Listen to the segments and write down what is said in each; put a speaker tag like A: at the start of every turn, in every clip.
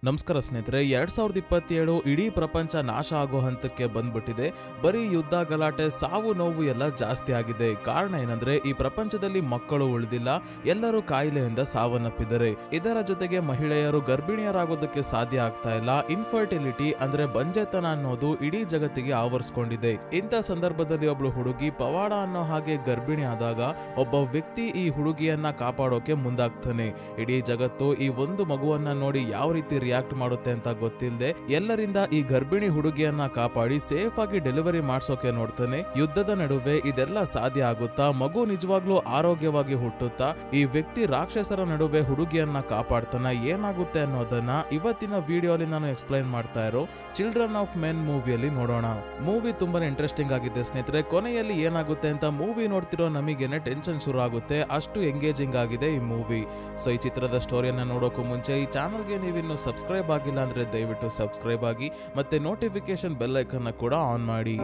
A: ನಮಸ್ಕಾರ ಸ್ನೇಹಿತರೆ, 2027 ಇಡೀ ಪ್ರಪಂಚ ನಾಶ ಆಗೋ ಹಂತಕ್ಕೆ ಬಂದ್ಬಿಟ್ಟಿದೆ. ಬರೀ ಯುದ್ಧ, ಗಲಾಟೆ, ಸಾವು ನೋವು ಎಲ್ಲ ಜಾಸ್ತಿ ಆಗಿದೆ. ಕಾರಣ ಏನಂದ್ರೆ ಈ ಪ್ರಪಂಚದಲ್ಲಿ ಮಕ್ಕಳು ಉಳಿದಿಲ್ಲ, ಎಲ್ಲರೂ ಕಾಯಿಲೆಯಿಂದ ಸಾವನ್ನಪ್ಪಿದ್ದಾರೆ. ಇದರ ಜೊತೆಗೆ ಮಹಿಳೆಯರು ಗರ್ಭಿಣಿಯರಾಗೋದಕ್ಕೆ ಸಾಧ್ಯ ಆಗ್ತಾ ಇಲ್ಲ. ಇನ್ಫರ್ಟಿಲಿಟಿ ಅಂದ್ರೆ ಬಂಜೆತನ ಅನ್ನೋದು ಇಡೀ ಜಗತ್ತಿಗೆ ಆವರಿಸ್ಕೊಂಡಿದೆ. ಇಂಥ ಸಂದರ್ಭದಲ್ಲಿ ಒಬ್ಳು ಹುಡುಗಿ ಪವಾಡ ಅನ್ನೋ ಹಾಗೆ ಗರ್ಭಿಣಿ ಆದಾಗ ಒಬ್ಬ ವ್ಯಕ್ತಿ ಈ ಹುಡುಗಿಯನ್ನ ಕಾಪಾಡೋಕೆ ಮುಂದಾಗ್ತಾನೆ. ಇಡೀ ಜಗತ್ತು ಈ ಒಂದು ಮಗುವನ್ನ ನೋಡಿ ಯಾವ ರೀತಿ ರಿಯಾಕ್ಟ್ ಮಾಡುತ್ತೆ ಅಂತ ಗೊತ್ತಿಲ್ಲದೆ ಎಲ್ಲರಿಂದ ಈ ಗರ್ಭಿಣಿ ಹುಡುಗಿಯನ್ನ ಕಾಪಾಡಿ ಸೇಫ್ ಆಗಿ ಡೆಲಿವರಿ ಮಾಡ್ಸೋಕೆ ನೋಡ್ತಾನೆ. ಯುದ್ಧದ ನಡುವೆ ಇದೆಲ್ಲ ಸಾಧ್ಯ ಆಗುತ್ತಾ? ಮಗು ನಿಜವಾಗ್ಲೂ ಆರೋಗ್ಯವಾಗಿ ಹುಟ್ಟುತ್ತಾ? ಈ ವ್ಯಕ್ತಿ ರಾಕ್ಷಸರ ನಡುವೆ ಹುಡುಗಿಯನ್ನ ಕಾಪಾಡ್ತಾನ? ಏನಾಗುತ್ತೆ ಅನ್ನೋದನ್ನ ಇವತ್ತಿನ ವಿಡಿಯೋಲಿ ನಾನು ಎಕ್ಸ್ಪ್ಲೈನ್ ಮಾಡ್ತಾ ಇರೋ ಚಿಲ್ಡ್ರನ್ ಆಫ್ ಮೆನ್ ಮೂವಿಯಲ್ಲಿ ನೋಡೋಣ. ಮೂವಿ ತುಂಬಾನೇ ಇಂಟ್ರೆಸ್ಟಿಂಗ್ ಆಗಿದೆ ಸ್ನೇಹಿತರೆ. ಕೊನೆಯಲ್ಲಿ ಏನಾಗುತ್ತೆ ಅಂತ ಮೂವಿ ನೋಡ್ತಿರೋ ನಮಗೇನೆ ಟೆನ್ಷನ್ ಶುರು ಆಗುತ್ತೆ, ಅಷ್ಟು ಎಂಗೇಜಿಂಗ್ ಆಗಿದೆ ಈ ಮೂವಿ. ಸೊ ಈ ಚಿತ್ರದ ಸ್ಟೋರಿಯನ್ನ ನೋಡೋಕು ಮುಂಚೆ ಈ ಚಾನಲ್ಗೆ ನೀವಿನ್ನು ಸಬ್ಸ್ಕ್ರೈಬ್ ಆಗಿಲ್ಲ ಅಂದ್ರೆ ದಯವಿಟ್ಟು ಸಬ್ಸ್ಕ್ರೈಬ್ ಆಗಿ, ಮತ್ತೆ ನೋಟಿಫಿಕೇಶನ್ ಬೆಲ್ ಐಕನ್ ಕೂಡ ಆನ್ ಮಾಡಿ.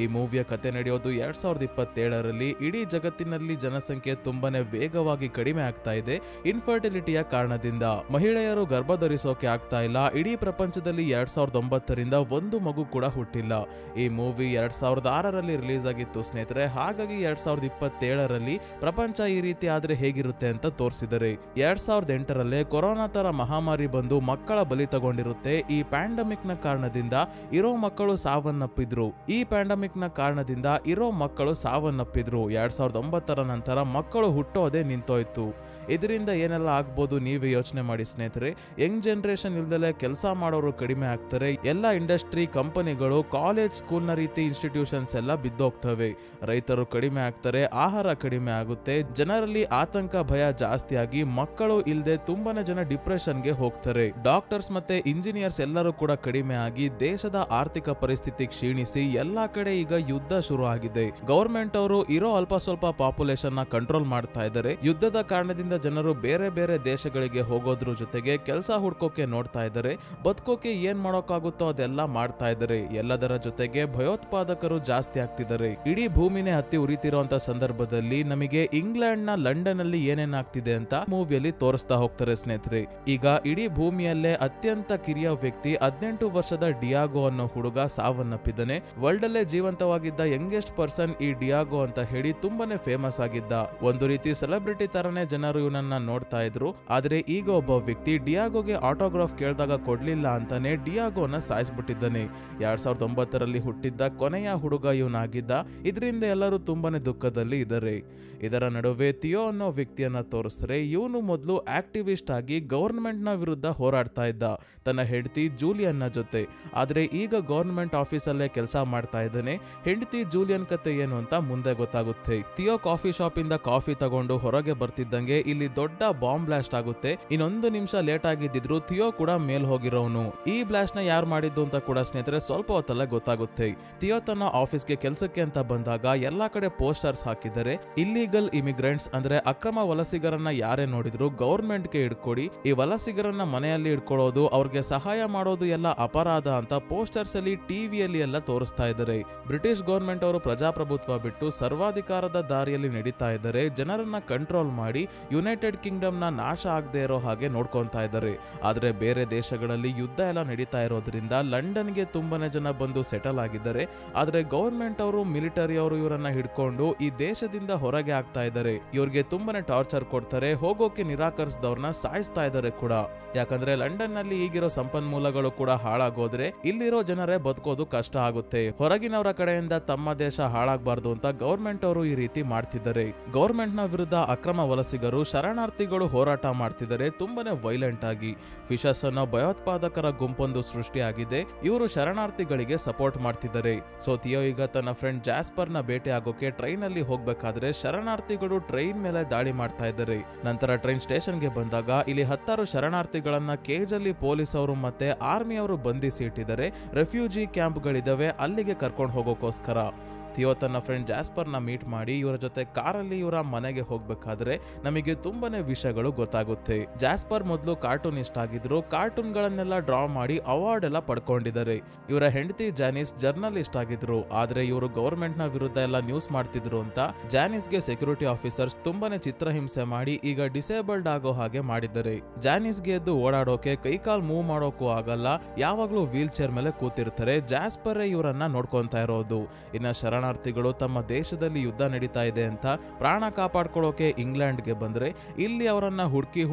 A: ಈ ಮೂವಿಯ ಕತೆ ನಡೆಯೋದು 2027ರಲ್ಲಿ. ಇಡೀ ಜಗತ್ತಿನಲ್ಲಿ ಜನಸಂಖ್ಯೆ ತುಂಬಾನೇ ವೇಗವಾಗಿ ಕಡಿಮೆ ಆಗ್ತಾ ಇದೆ ಇನ್ಫರ್ಟಿಲಿಟಿಯ ಕಾರಣದಿಂದ. ಮಹಿಳೆಯರು ಗರ್ಭ ಧರಿಸೋಕೆ ಆಗ್ತಾ ಇಲ್ಲ. ಇಡೀ ಪ್ರಪಂಚದಲ್ಲಿ 2009ರಿಂದ ಒಂದು ಮಗು ಕೂಡ ಹುಟ್ಟಿಲ್ಲ. ಈ ಮೂವಿ 2006ರಲ್ಲಿ ರಿಲೀಸ್ ಆಗಿತ್ತು ಸ್ನೇಹಿತರೆ. ಹಾಗಾಗಿ 2027ರಲ್ಲಿ ಪ್ರಪಂಚ ಈ ರೀತಿ ಆದ್ರೆ ಹೇಗಿರುತ್ತೆ ಅಂತ ತೋರಿಸಿದರೆ, 2008ರಲ್ಲೇ ಕೊರೋನಾ ತರ ಮಹಾಮಾರಿ ಬಂದು ಮಕ್ಕಳ ಬಲಿ ತಗೊಂಡಿರುತ್ತೆ. ಈ ಪ್ಯಾಂಡಮಿಕ್ ನ ಕಾರಣದಿಂದ ಇರೋ ಮಕ್ಕಳು ಸಾವನ್ನಪ್ಪಿದ್ರು. ಈ ಪ್ಯಾಂಡಮಿಕ್ ನ ಕಾರಣದಿಂದ ಇರೋ ಮಕ್ಕಳು ಸಾವನ್ನಪ್ಪಿದ್ರು. 2009ರ ನಂತರ ಮಕ್ಕಳು ಹುಟ್ಟೋದೇ ನಿಂತೋಯ್ತು. ಇದರಿಂದ ಏನೆಲ್ಲ ಆಗ್ಬೋದು ನೀವೇ ಯೋಚನೆ ಮಾಡಿ ಸ್ನೇಹಿತರೆ. ಯಂಗ್ ಜನರೇಷನ್ ಇಲ್ದಲೆ ಕೆಲಸ ಮಾಡೋರು ಕಡಿಮೆ ಆಗ್ತಾರೆ. ಎಲ್ಲ ಇಂಡಸ್ಟ್ರಿ, ಕಂಪನಿಗಳು, ಕಾಲೇಜ್, ಸ್ಕೂಲ್ ನ ರೀತಿ ಇನ್ಸ್ಟಿಟ್ಯೂಷನ್ಸ್ ಎಲ್ಲ ಬಿದ್ದೋಗ್ತವೆ. ರೈತರು ಕಡಿಮೆ ಆಗ್ತಾರೆ, ಆಹಾರ ಕಡಿಮೆ ಆಗುತ್ತೆ, ಜನರಲ್ಲಿ ಆತಂಕ, ಭಯ ಜಾಸ್ತಿ ಆಗಿ ಮಕ್ಕಳು ಇಲ್ದೆ ತುಂಬಾನೇ ಜನ ಡಿಪ್ರೆಷನ್ಗೆ ಹೋಗ್ತಾರೆ. ಡಾಕ್ಟರ್ಸ್ ಮತ್ತೆ ಇಂಜಿನಿಯರ್ಸ್ ಎಲ್ಲರೂ ಕೂಡ ಕಡಿಮೆ ಆಗಿ ದೇಶದ ಆರ್ಥಿಕ ಪರಿಸ್ಥಿತಿ ಕ್ಷೀಣಿಸಿ ಎಲ್ಲಾ ಕಡೆ ಈಗ ಯುದ್ಧ ಶುರು ಆಗಿದೆ. ಗವರ್ಮೆಂಟ್ ಅವರು ಇರೋ ಅಲ್ಪ ಸ್ವಲ್ಪ ಪಾಪ್ಯುಲೇಷನ್ ನ ಕಂಟ್ರೋಲ್ ಮಾಡ್ತಾ ಇದ್ದಾರೆ. ಯುದ್ಧದ ಕಾರಣದಿಂದ ಜನರು ಬೇರೆ ಬೇರೆ ದೇಶಗಳಿಗೆ ಹೋಗೋದ್ರ ಜೊತೆಗೆ ಕೆಲಸ ಹುಡ್ಕೋಕೆ ನೋಡ್ತಾ ಇದ್ದಾರೆ. ಬದುಕೋಕೆ ಏನ್ ಮಾಡೋಕ್ಕಾಗುತ್ತೋ ಅದೆಲ್ಲ ಮಾಡ್ತಾ ಇದ್ದಾರೆ. ಎಲ್ಲದರ ಜೊತೆಗೆ ಭಯೋತ್ಪಾದಕರು ಜಾಸ್ತಿ ಆಗ್ತಿದ್ದಾರೆ. ಇಡೀ ಭೂಮಿನೇ ಹತ್ತಿ ಉರಿತಿರುವಂತ ಸಂದರ್ಭದಲ್ಲಿ ನಮಗೆ ಇಂಗ್ಲೆಂಡ್ ನ ಲಂಡನ್ ಅಲ್ಲಿ ಏನೇನಾಗ್ತಿದೆ ಅಂತ ಮೂವಿಯಲ್ಲಿ ತೋರಿಸ್ತಾ ಹೋಗ್ತಾರೆ ಸ್ನೇಹಿತರೆ. ಈಗ ಇಡೀ ಭೂಮಿಯಲ್ಲೇ ಅತ್ಯಂತ ಕಿರಿಯ ವ್ಯಕ್ತಿ 18 ವರ್ಷದ ಡಿಯಾಗೋ ಅನ್ನೋ ಹುಡುಗ ಸಾವನ್ನಪ್ಪಿದ್ದಾನೆ. ವರ್ಲ್ಡ್ ಅಲ್ಲೇ ಜೀವಂತವಾಗಿದ್ದ ಯಂಗೆಸ್ಟ್ ಪರ್ಸನ್ ಈ ಡಿಯಾಗೋ ಅಂತ ಹೇಳಿ ತುಂಬಾನೇ ಫೇಮಸ್ ಆಗಿದ್ದ. ಒಂದು ರೀತಿ ಸೆಲೆಬ್ರಿಟಿ ತರನೇ ಜನರು ಇವನನ್ನ ನೋಡ್ತಾ ಇದ್ರು. ಆದ್ರೆ ಈಗ ಒಬ್ಬ ವ್ಯಕ್ತಿ ಡಿಯಾಗೋಗೆ ಆಟೋಗ್ರಾಫ್ ಕೇಳಿದಾಗ ಕೊಡ್ಲಿಲ್ಲ ಅಂತಾನೆ ಡಿಯಾಗೋನ ಸಾಯಿಸ್ಬಿಟ್ಟಿದ್ದಾನೆ. 2009ರಲ್ಲಿ ಹುಟ್ಟಿದ್ದ ಕೊನೆಯ ಹುಡುಗ ಇವನಾಗಿದ್ದ. ಇದರಿಂದ ಎಲ್ಲರೂ ತುಂಬಾನೇ ದುಃಖದಲ್ಲಿ ಇದ್ದಾರೆ. ಇದರ ನಡುವೆ ಥಿಯೋ ಅನ್ನೋ ವ್ಯಕ್ತಿಯನ್ನ ತೋರಿಸ್ತಾರೆ. ಇವನು ಮೊದಲು ಆಕ್ಟಿವಿಸ್ಟ್ ಆಗಿ ಗವರ್ಮೆಂಟ್ ನ ವಿರುದ್ಧ ಹೋರಾಡ್ತಾ ಇದ್ದ ತನ್ನ ಹೆಂಡತಿ ಜೂಲಿಯನ್ನ ಜೊತೆ. ಆದ್ರೆ ಈಗ ಗವರ್ಮೆಂಟ್ ಆಫೀಸಲ್ಲೇ ಕೆಲಸ ಮಾಡ್ತಾ ಇದ್ದಾನೆ. ಹೆಂಡತಿ ಜೂಲಿಯನ್ ಕತೆ ಏನು ಅಂತ ಮುಂದೆ ಗೊತ್ತಾಗುತ್ತೆ. ಥಿಯೋ ಕಾಫಿ ಶಾಪ್ ಇಂದ ಕಾಫಿ ತಗೊಂಡು ಹೊರಗೆ ಬರ್ತಿದ್ದಂಗೆ ಇಲ್ಲಿ ದೊಡ್ಡ ಬಾಂಬ್ ಬ್ಲಾಸ್ಟ್ ಆಗುತ್ತೆ. ಇನ್ನೊಂದು ನಿಮಿಷ ಲೇಟ್ ಆಗಿದ್ದಿದ್ರು ಥಿಯೋ ಕೂಡ ಮೇಲ್ ಹೋಗಿರೋನು. ಈ ಬ್ಲಾಸ್ಟ್ ನ ಯಾರು ಮಾಡಿದ್ದು ಅಂತ ಕೂಡ ಸ್ನೇಹಿತರೆ ಸ್ವಲ್ಪ ಹೊತ್ತಲ್ಲೇ ಗೊತ್ತಾಗುತ್ತೆ. ಥಿಯೋ ತನ್ನ ಆಫೀಸ್ಗೆ ಕೆಲಸಕ್ಕೆ ಅಂತ ಬಂದಾಗ ಎಲ್ಲಾ ಕಡೆ ಪೋಸ್ಟರ್ಸ್ ಹಾಕಿದ್ದಾರೆ. ಇಲ್ಲಿಗಲ್ ಇಮಿಗ್ರೆಂಟ್ಸ್ ಅಂದ್ರೆ ಅಕ್ರಮ ವಲಸಿಗರನ್ನ ಯಾರೇ ನೋಡಿದ್ರು ಗವರ್ಮೆಂಟ್ ಗೆ ಹಿಡ್ಕೊಡಿ, ಈ ವಲಸಿಗರನ್ನ ಮನೆಯಲ್ಲಿ ಇಟ್ಕೊಳ್ಳೋದು, ಅವ್ರಿಗೆ ಸಹಾಯ ಮಾಡೋದು ಎಲ್ಲ ಅಪರಾಧ ಅಂತ ಪೋಸ್ಟರ್ಸ್ ಅಲ್ಲಿ, ಟಿವಿಯಲ್ಲಿ ಎಲ್ಲ ತೋರಿಸ್ತಾ ಇದ್ದಾರೆ. ಬ್ರಿಟಿಷ್ ಗವರ್ಮೆಂಟ್ ಅವರು ಪ್ರಜಾಪ್ರಭುತ್ವ ಬಿಟ್ಟು ಸರ್ವಾಧಿಕಾರದ ದಾರಿಯಲ್ಲಿ ನಡೀತಾ ಇದ್ದಾರೆ. ಜನರನ್ನ ಕಂಟ್ರೋಲ್ ಮಾಡಿ ಯುನೈಟೆಡ್ ಕಿಂಗ್ಡಮ್ ನ ನಾಶ ಆಗದೆ ಇರೋ ಹಾಗೆ ನೋಡ್ಕೊಂತಾ ಇದ್ದಾರೆ. ಆದ್ರೆ ಬೇರೆ ದೇಶಗಳಲ್ಲಿ ಯುದ್ಧ ಎಲ್ಲ ನಡೀತಾ ಇರೋದ್ರಿಂದ ಲಂಡನ್ಗೆ ತುಂಬಾನೇ ಜನ ಬಂದು ಸೆಟಲ್ ಆಗಿದ್ದಾರೆ. ಆದ್ರೆ ಗವರ್ಮೆಂಟ್ ಅವರು, ಮಿಲಿಟರಿ ಅವರು ಇವರನ್ನ ಹಿಡ್ಕೊಂಡು ಈ ದೇಶದಿಂದ ಹೊರಗೆ ಆಗ್ತಾ ಇದ್ದಾರೆ. ಇವ್ರಿಗೆ ತುಂಬಾನೇ ಟಾರ್ಚರ್ ಕೊಡ್ತಾರೆ. ಹೋಗೋಕೆ ನಿರಾಕರಿಸಿದವ್ರನ್ನ ಸಾಯಿಸ್ತಾ ಇದ್ದಾರೆ ಕೂಡ. ಯಾಕಂದ್ರೆ ಲಂಡನ್ ನಲ್ಲಿ ಈಗಿರೋ ಸಂಪನ್ಮೂಲಗಳು ಕೂಡ ಹಾಳಾಗೋದ್ರೆ ಇಲ್ಲಿರೋ ಜನರೇ ಬದುಕೋದು ಕಷ್ಟ ಆಗುತ್ತೆ. ಹೊರಗಿನವರ ಕಡೆಯಿಂದ ತಮ್ಮ ದೇಶ ಹಾಳಾಗಬಾರ್ದು ಅಂತ ಗವರ್ಮೆಂಟ್ ಅವರು ಈ ರೀತಿ ಮಾಡ್ತಿದ್ದಾರೆ. ಗವರ್ಮೆಂಟ್ ನ ವಿರುದ್ಧ ಅಕ್ರಮ ವಲಸಿಗರು, ಶರಣಾರ್ಥಿಗಳು ಹೋರಾಟ ಮಾಡ್ತಿದ್ದಾರೆ ತುಂಬಾನೇ ವೈಲೆಂಟ್ ಆಗಿ. ಫಿಶಸ್ ಅನ್ನೋ ಭಯೋತ್ಪಾದಕರ ಗುಂಪೊಂದು ಸೃಷ್ಟಿಯಾಗಿದೆ. ಇವರು ಶರಣಾರ್ಥಿಗಳಿಗೆ ಸಪೋರ್ಟ್ ಮಾಡ್ತಿದ್ದಾರೆ. ಸೊ ಥಿಯೋ ಈಗ ತನ್ನ ಫ್ರೆಂಡ್ ಜಾಸ್ಪರ್ ನ ಭೇಟಿ ಆಗೋಕೆ ಟ್ರೈನ್ ಅಲ್ಲಿ ಹೋಗ್ಬೇಕಾದ್ರೆ ಶರಣಾರ್ಥಿಗಳು ಟ್ರೈನ್ ಮೇಲೆ ದಾಳಿ ಮಾಡ್ತಾ ಇದ್ದಾರೆ. ನಂತರ ಟ್ರೈನ್ ಸ್ಟೇಷನ್ ಗೆ ಬಂದಾಗ ಇಲ್ಲಿ 10 ಶರಣಾರ್ಥಿಗಳನ್ನ ಕೇಜ್ ಅಲ್ಲಿ ಪೊಲೀಸ್ ಅವರು ಮತ್ತೆ ಆರ್ಮಿ ಅವರು ಬಂಧಿಸಿ ಇಟ್ಟಿದ್ದಾರೆ. ರೆಫ್ಯೂಜಿ ಕ್ಯಾಂಪ್ ಗಳಿದಾವೆ, ಅಲ್ಲಿಗೆ ಕರ್ಕೊಂಡು ಹೋಗೋಕೋಸ್ಕರ. ಥಿಯೋ ತನ್ನ ಫ್ರೆಂಡ್ ಜಾಸ್ಪರ್ನ ಮೀಟ್ ಮಾಡಿ ಇವರ ಜೊತೆ ಕಾರಲ್ಲಿ ಇವರ ಮನೆಗೆ ಹೋಗ್ಬೇಕಾದ್ರೆ ನಮಗೆ ತುಂಬಾನೇ ವಿಷಯಗಳು ಗೊತ್ತಾಗುತ್ತೆ. ಜಾಸ್ಪರ್ ಮೊದಲು ಕಾರ್ಟೂನಿಸ್ಟ್ ಆಗಿದ್ರು, ಕಾರ್ಟೂನ್ಗಳನ್ನೆಲ್ಲ ಡ್ರಾ ಮಾಡಿ ಅವಾರ್ಡ್ ಎಲ್ಲ ಪಡ್ಕೊಂಡಿದ್ದಾರೆ. ಇವರ ಹೆಂಡತಿ ಜಾನಿಸ್ ಜರ್ನಲಿಸ್ಟ್ ಆಗಿದ್ರು, ಆದ್ರೆ ಇವರು ಗವರ್ಮೆಂಟ್ ನ ವಿರುದ್ಧ ಎಲ್ಲ ನ್ಯೂಸ್ ಮಾಡ್ತಿದ್ರು ಅಂತ ಜಾನಿಸ್ಗೆ ಸೆಕ್ಯೂರಿಟಿ ಆಫೀಸರ್ಸ್ ತುಂಬಾನೇ ಚಿತ್ರಹಿಂಸೆ ಮಾಡಿ ಈಗ ಡಿಸೇಬಲ್ಡ್ ಆಗೋ ಹಾಗೆ ಮಾಡಿದ್ದಾರೆ. ಜಾನಿಸ್ಗೆ ಎದ್ದು ಓಡಾಡೋಕೆ ಕೈಕಾಲ್ ಮೂವ್ ಮಾಡೋಕು ಆಗಲ್ಲ, ಯಾವಾಗ್ಲೂ ವೀಲ್ ಚೇರ್ ಮೇಲೆ ಕೂತಿರ್ತಾರೆ. ಜಾಸ್ಪರ್ ಇವರನ್ನ ನೋಡ್ಕೊಂತಾ ಇರೋದು. ಇನ್ನ ಶರಣಾರ್ಥಿಗಳು ತಮ್ಮ ದೇಶದಲ್ಲಿ ಯುದ್ಧ ನಡೀತಾ ಇದೆ ಅಂತ ಪ್ರಾಣ ಕಾಪಾಡ್ಕೊಳ್ಳೋಕೆ ಇಂಗ್ಲೆಂಡ್ಗೆ ಬಂದ್ರೆ ಇಲ್ಲಿ ಅವರನ್ನ ಹುಡುಕಿ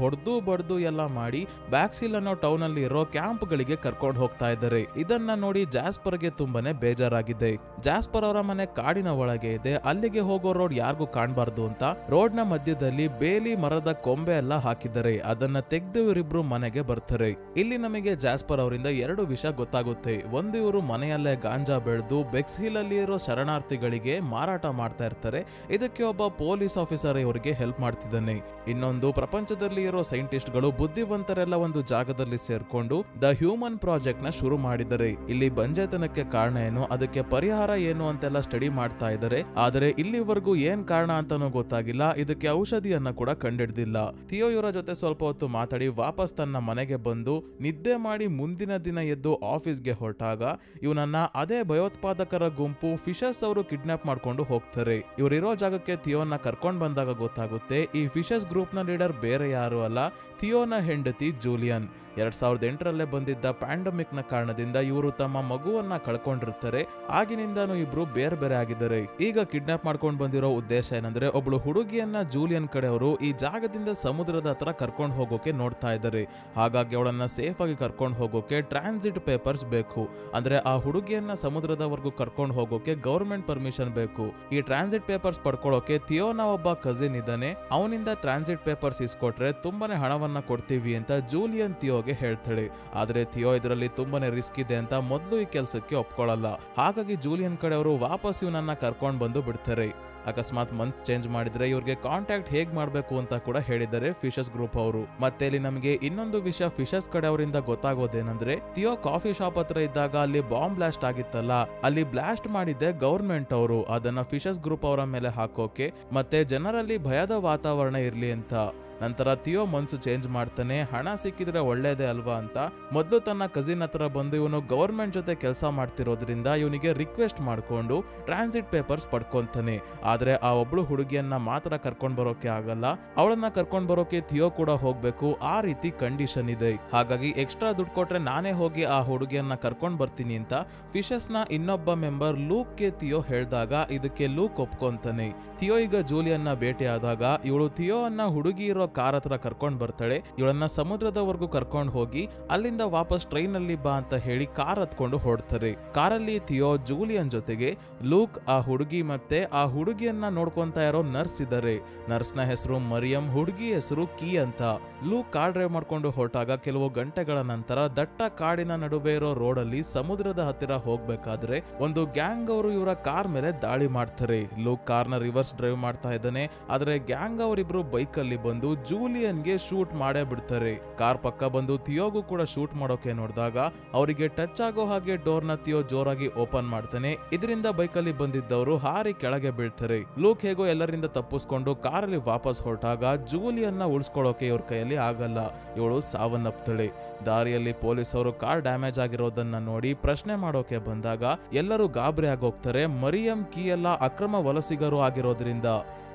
A: ಹೊಡೆದು ಬಡ್ದು ಎಲ್ಲ ಮಾಡಿ ಬ್ಯಾಕ್ಸಿಲ್ ಅನ್ನೋ ಟೌನ್ ಅಲ್ಲಿ ಇರೋ ಕ್ಯಾಂಪ್ ಗಳಿಗೆ ಕರ್ಕೊಂಡು ಹೋಗ್ತಾ ಇದ್ದಾರೆ. ಇದನ್ನ ನೋಡಿ ಜಾಸ್ಪರ್ಗೆ ತುಂಬಾನೇ ಬೇಜಾರಾಗಿದೆ. ಜಾಸ್ಪರ್ ಅವರ ಮನೆ ಕಾಡಿನ ಒಳಗೆ ಇದೆ, ಅಲ್ಲಿಗೆ ಹೋಗೋ ರೋಡ್ ಯಾರಿಗೂ ಕಾಣಬಾರ್ದು ಅಂತ ರೋಡ್ ನ ಮಧ್ಯದಲ್ಲಿ ಬೇಲಿ ಮರದ ಕೊಂಬೆ ಎಲ್ಲ ಹಾಕಿದ್ದಾರೆ. ಅದನ್ನ ತೆಗೆದು ಇವರಿಬ್ರು ಮನೆಗೆ ಬರ್ತಾರೆ. ಇಲ್ಲಿ ನಮಗೆ ಜಾಸ್ಪರ್ ಅವರಿಂದ ಎರಡು ವಿಷಯ ಗೊತ್ತಾಗುತ್ತೆ. ಒಂದು, ಇವರು ಮನೆಯಲ್ಲೇ ಗಾಂಜಾ ಬೆಳೆದು ಬೆಕ್ಸ್ ಹಿಲ್ ಅಲ್ಲಿ ಇರೋ ಶರಣಾರ್ಥಿಗಳಿಗೆ ಮಾರಾಟ ಮಾಡ್ತಾ ಇರ್ತಾರೆ. ಇದಕ್ಕೆ ಒಬ್ಬ ಪೊಲೀಸ್ ಆಫೀಸರ್ ಇವರಿಗೆ ಹೆಲ್ಪ್ ಮಾಡ್ತಿದ್ದಾನೆ. ಇನ್ನೊಂದು, ಪ್ರಪಂಚದಲ್ಲಿ ಇರೋ ಸೈಂಟಿಸ್ಟ್ ಗಳು ಬುದ್ಧಿವಂತರೆಲ್ಲ ಒಂದು ಜಾಗದಲ್ಲಿ ಸೇರ್ಕೊಂಡು ದ ಹ್ಯೂಮನ್ ಪ್ರಾಜೆಕ್ಟ್ ನ ಶುರು ಮಾಡಿದ್ದಾರೆ. ಇಲ್ಲಿ ಬಂಜೆತನಕ್ಕೆ ಕಾರಣ ಏನು, ಅದಕ್ಕೆ ಪರಿಹಾರ ಏನು ಅಂತೆಲ್ಲ ಸ್ಟಡಿ ಮಾಡ್ತಾ ಇದ್ದಾರೆ. ಆದರೆ ಇಲ್ಲಿವರೆಗೂ ಏನ್ ಕಾರಣ ಅಂತಾನೂ ಗೊತ್ತಾಗಿಲ್ಲ. ಇದಕ್ಕೆ ಔಷಧಿಯನ್ನ ಕೂಡ ಕಂಡಿಡ್ದಿಲ್ಲ. ಥಿಯೋ ಇವರ ಜೊತೆ ಸ್ವಲ್ಪ ಹೊತ್ತು ಮಾತಾಡಿ ವಾಪಸ್ ತನ್ನ ಮನೆಗೆ ಬಂದು ನಿದ್ದೆ ಮಾಡಿ ಮುಂದಿನ ದಿನ ಎದ್ದು ಆಫೀಸ್ಗೆ ಹೊರಟಾಗ ಇವನನ್ನ ಅದೇ ಭಯೋತ್ಪಾದಕರ ಗುಂಪು ಫಿಶಸ್ ಅವರು ಕಿಡ್ನಾಪ್ ಮಾಡ್ಕೊಂಡು ಹೋಗ್ತಾರೆ. ಇವರಿರೋ ಜಾಗಕ್ಕೆ ಥಿಯೋನ ಕರ್ಕೊಂಡ್ ಬಂದಾಗ ಗೊತ್ತಾಗುತ್ತೆ ಈ ಫಿಶಸ್ ಗ್ರೂಪ್ ನ ಲೀಡರ್ ಬೇರೆ ಯಾರು ಅಲ್ಲ, ಥಿಯೋನ ಹೆಂಡತಿ ಜೂಲಿಯನ್. 2008ರಲ್ಲೇ ಬಂದಿದ್ದ ಪ್ಯಾಂಡಮಿಕ್ ನ ಕಾರಣದಿಂದ ಇವರು ತಮ್ಮ ಮಗುವನ್ನ ಕಳ್ಕೊಂಡಿರ್ತಾರೆ. ಆಗಿನಿಂದಾನು ಇಬ್ರು ಬೇರೆ ಬೇರೆ ಆಗಿದ್ದಾರೆ. ಈಗ ಕಿಡ್ನಾಪ್ ಮಾಡ್ಕೊಂಡು ಬಂದಿರೋ ಉದ್ದೇಶ ಏನಂದ್ರೆ ಒಬ್ಳು ಹುಡುಗಿಯನ್ನ ಜೂಲಿಯನ್ ಕಡೆಯವರು ಈ ಜಾಗದಿಂದ ಸಮುದ್ರದ ಹತ್ರ ಕರ್ಕೊಂಡು ಹೋಗೋಕೆ ನೋಡ್ತಾ ಇದ್ದಾರೆ. ಹಾಗಾಗಿ ಅವಳನ್ನ ಸೇಫ್ ಆಗಿ ಕರ್ಕೊಂಡು ಹೋಗೋಕೆ ಟ್ರಾನ್ಸಿಟ್ ಪೇಪರ್ಸ್ ಬೇಕು. ಅಂದ್ರೆ ಆ ಹುಡುಗಿಯನ್ನ ಸಮುದ್ರದವರೆಗೂ ಕರ್ಕೊಂಡು ಹೋಗೋಕೆ ಗವರ್ಮೆಂಟ್ ಪರ್ಮಿಷನ್ ಬೇಕು. ಈ ಟ್ರಾನ್ಸಿಟ್ ಪೇಪರ್ಸ್ ಪಡ್ಕೊಳ್ಳೋಕೆ ಥಿಯೋನ ಒಬ್ಬ ಕಸಿನ್ ಇದ್ದಾನೆ, ಅವನಿಂದ ಟ್ರಾನ್ಸಿಟ್ ಪೇಪರ್ಸ್ ಇಸ್ಕೊಟ್ರೆ ತುಂಬಾನೇ ಹಣವನ್ನ ಕೊಡ್ತೀವಿ ಅಂತ ಜೂಲಿಯನ್ ಥಿಯೋಗೆ ಹೇಳ್ತಾಳೆ. ಆದ್ರೆ ಥಿಯೋ ಇದರಲ್ಲಿ ತುಂಬಾನೇ ರಿಸ್ಕ್ ಇದೆ ಅಂತ ಮೊದಲು ಈ ಕೆಲಸಕ್ಕೆ ಒಪ್ಕೊಳ್ಳಲ್ಲ. ಹಾಗಾಗಿ ಜೂಲಿಯನ್ ಕಡೆಯವರು ವಾಪಸ್ ಇವನನ್ನ ಕರ್ಕೊಂಡು ಬಂದು ಬಿಡ್ತಾರೆ. ಅಕಸ್ಮಾತ್ ಮನ್ಸ್ ಚೇಂಜ್ ಮಾಡಿದ್ರೆ ಇವ್ರಿಗೆ ಕಾಂಟ್ಯಾಕ್ಟ್ ಹೇಗ್ ಮಾಡ್ಬೇಕು ಅಂತ ಕೂಡ ಹೇಳಿದ್ದಾರೆ ಫಿಶಸ್ ಗ್ರೂಪ್ ಅವರು. ಮತ್ತೆ ಇಲ್ಲಿ ನಮಗೆ ಇನ್ನೊಂದು ವಿಷಯ ಫಿಶಸ್ ಕಡೆ ಅವರಿಂದ ಗೊತ್ತಾಗೋದೇನಂದ್ರೆ ಥಿಯೋ ಕಾಫಿ ಶಾಪ್ ಹತ್ರ ಇದ್ದಾಗ ಅಲ್ಲಿ ಬಾಂಬ್ ಬ್ಲಾಸ್ಟ್ ಆಗಿತ್ತಲ್ಲ, ಅಲ್ಲಿ ಬ್ಲಾಸ್ಟ್ ಮಾಡಿದ್ದೆ ಗವರ್ಮೆಂಟ್ ಅವರು. ಅದನ್ನ ಫಿಶಸ್ ಗ್ರೂಪ್ ಅವರ ಮೇಲೆ ಹಾಕೋಕೆ ಮತ್ತೆ ಜನರಲ್ಲಿ ಭಯದ ವಾತಾವರಣ ಇರ್ಲಿ ಅಂತ. ನಂತರ ಥಿಯೋ ಮನ್ಸು ಚೇಂಜ್ ಮಾಡ್ತಾನೆ, ಹಣ ಸಿಕ್ಕಿದ್ರೆ ಒಳ್ಳೇದೇ ಅಲ್ವಾ ಅಂತ ಮೊದಲು ತನ್ನ ಕಸಿನ್ ಹತ್ರ ಬಂದು ಇವನು ಗವರ್ಮೆಂಟ್ ಜೊತೆ ಕೆಲಸ ಮಾಡ್ತಿರೋದ್ರಿಂದ ಇವನಿಗೆ ರಿಕ್ವೆಸ್ಟ್ ಮಾಡ್ಕೊಂಡು ಟ್ರಾನ್ಸಿಟ್ ಪೇಪರ್ಸ್ ಪಡ್ಕೊಂತಾನೆ. ಆದ್ರೆ ಆ ಒಬ್ಳು ಹುಡುಗಿಯನ್ನ ಮಾತ್ರ ಕರ್ಕೊಂಡ್ ಬರೋಕೆ ಆಗಲ್ಲ, ಅವಳನ್ನ ಕರ್ಕೊಂಡ್ ಬರೋಕೆ ಥಿಯೋ ಕೂಡ ಹೋಗ್ಬೇಕು. ಆ ರೀತಿ ಕಂಡೀಷನ್ ಇದೆ. ಹಾಗಾಗಿ ಎಕ್ಸ್ಟ್ರಾ ದುಡ್ಡು ಕೊಟ್ರೆ ನಾನೇ ಹೋಗಿ ಆ ಹುಡುಗಿಯನ್ನ ಕರ್ಕೊಂಡ್ ಬರ್ತೀನಿ ಅಂತ ಫಿಶಸ್ ನ ಇನ್ನೊಬ್ಬ ಮೆಂಬರ್ ಲೂಕ್ ಗೆ ಥಿಯೋ ಹೇಳ್ದಾಗ ಇದಕ್ಕೆ ಲೂಕ್ ಒಪ್ಕೊಂತಾನೆ. ಥಿಯೋ ಈಗ ಜೂಲಿಯನ್ನ ಭೇಟಿ ಆದಾಗ ಇವಳು ಥಿಯೋ ಅನ್ನ ಹುಡುಗಿ ಇರೋ ಕಾರ್ ಹತ್ರ ಕರ್ಕೊಂಡ್ ಬರ್ತಾಳೆ. ಇವಳನ್ನ ಸಮುದ್ರದವರೆಗೂ ಕರ್ಕೊಂಡು ಹೋಗಿ ಅಲ್ಲಿಂದ ವಾಪಸ್ ಟ್ರೈನ್ ಅಲ್ಲಿ ಬಾ ಅಂತ ಹೇಳಿ ಕಾರ್ ಹತ್ಕೊಂಡು ಹೊರಡ್ತಾರೆ. ಕಾರಲ್ಲಿ ಥಿಯೋ ಜೂಲಿಯನ್ ಜೊತೆಗೆ ಲೂಕ್, ಆ ಹುಡುಗಿ ಮತ್ತೆ ಆ ಹುಡುಗಿಯನ್ನ ನೋಡ್ಕೊಂತಾ ಇರೋ ನರ್ಸ್ ಇದ್ದಾರೆ. ನರ್ಸ್ ನ ಹೆಸರು ಮರಿಯಂ, ಹುಡುಗಿ ಹೆಸರು ಕೀ ಅಂತ. ಲೂಕ್ ಕಾರ್ ಡ್ರೈವ್ ಮಾಡ್ಕೊಂಡು ಹೊರಟಾಗ ಕೆಲವು ಗಂಟೆಗಳ ನಂತರ ದಟ್ಟ ಕಾಡಿನ ನಡುವೆ ಇರೋ ರೋಡ್ ಅಲ್ಲಿ ಸಮುದ್ರದ ಹತ್ತಿರ ಹೋಗ್ಬೇಕಾದ್ರೆ ಒಂದು ಗ್ಯಾಂಗ್ ಅವರು ಇವರ ಕಾರ್ ಮೇಲೆ ದಾಳಿ ಮಾಡ್ತಾರೆ. ಲೂಕ್ ಕಾರ್ನ ರಿವರ್ಸ್ ಡ್ರೈವ್ ಮಾಡ್ತಾ ಇದ್ದಾನೆ, ಆದ್ರೆ ಗ್ಯಾಂಗ್ ಅವರಿಬ್ರು ಬೈಕ್ ಅಲ್ಲಿ ಬಂದು ಜೂಲಿಯನ್ಗೆ ಶೂಟ್ ಮಾಡೇ ಬಿಡ್ತಾರೆ. ಕಾರ್ ಪಕ್ಕ ಬಂದು ಥಿಯೋಗೂ ಕೂಡ ಶೂಟ್ ಮಾಡೋಕೆ ನೋಡಿದಾಗ ಅವರಿಗೆ ಟಚ್ ಆಗೋ ಹಾಗೆ ಡೋರ್ ನ ಥಿಯೋ ಜೋರಾಗಿ ಓಪನ್ ಮಾಡ್ತಾನೆ. ಇದರಿಂದ ಬೈಕ್ ಅಲ್ಲಿ ಬಂದಿದ್ದವರು ಹಾರಿ ಕೆಳಗೆ ಬೀಳ್ತಾರೆ. ಲೂಕ್ ಹೇಗೋ ಎಲ್ಲರಿಂದ ತಪ್ಪಿಸ್ಕೊಂಡು ಕಾರಲ್ಲಿ ವಾಪಸ್ ಹೊರಟಾಗ ಜೂಲಿಯನ್ನ ಉಳಿಸ್ಕೊಳ್ಳೋಕೆ ಇವ್ರ ಕೈಯಲ್ಲಿ ಆಗಲ್ಲ, ಇವಳು ಸಾವನ್ನಪ್ತಾಳೆ. ದಾರಿಯಲ್ಲಿ ಪೊಲೀಸ್ ಅವರು ಕಾರ್ ಡ್ಯಾಮೇಜ್ ಆಗಿರೋದನ್ನ ನೋಡಿ ಪ್ರಶ್ನೆ ಮಾಡೋಕೆ ಬಂದಾಗ ಎಲ್ಲರೂ ಗಾಬರಿ ಆಗೋಗ್ತಾರೆ. ಮರಿಯಂ ಕೀ ಎಲ್ಲ ಅಕ್ರಮ ವಲಸಿಗರು ಆಗಿರೋದ್ರಿಂದ.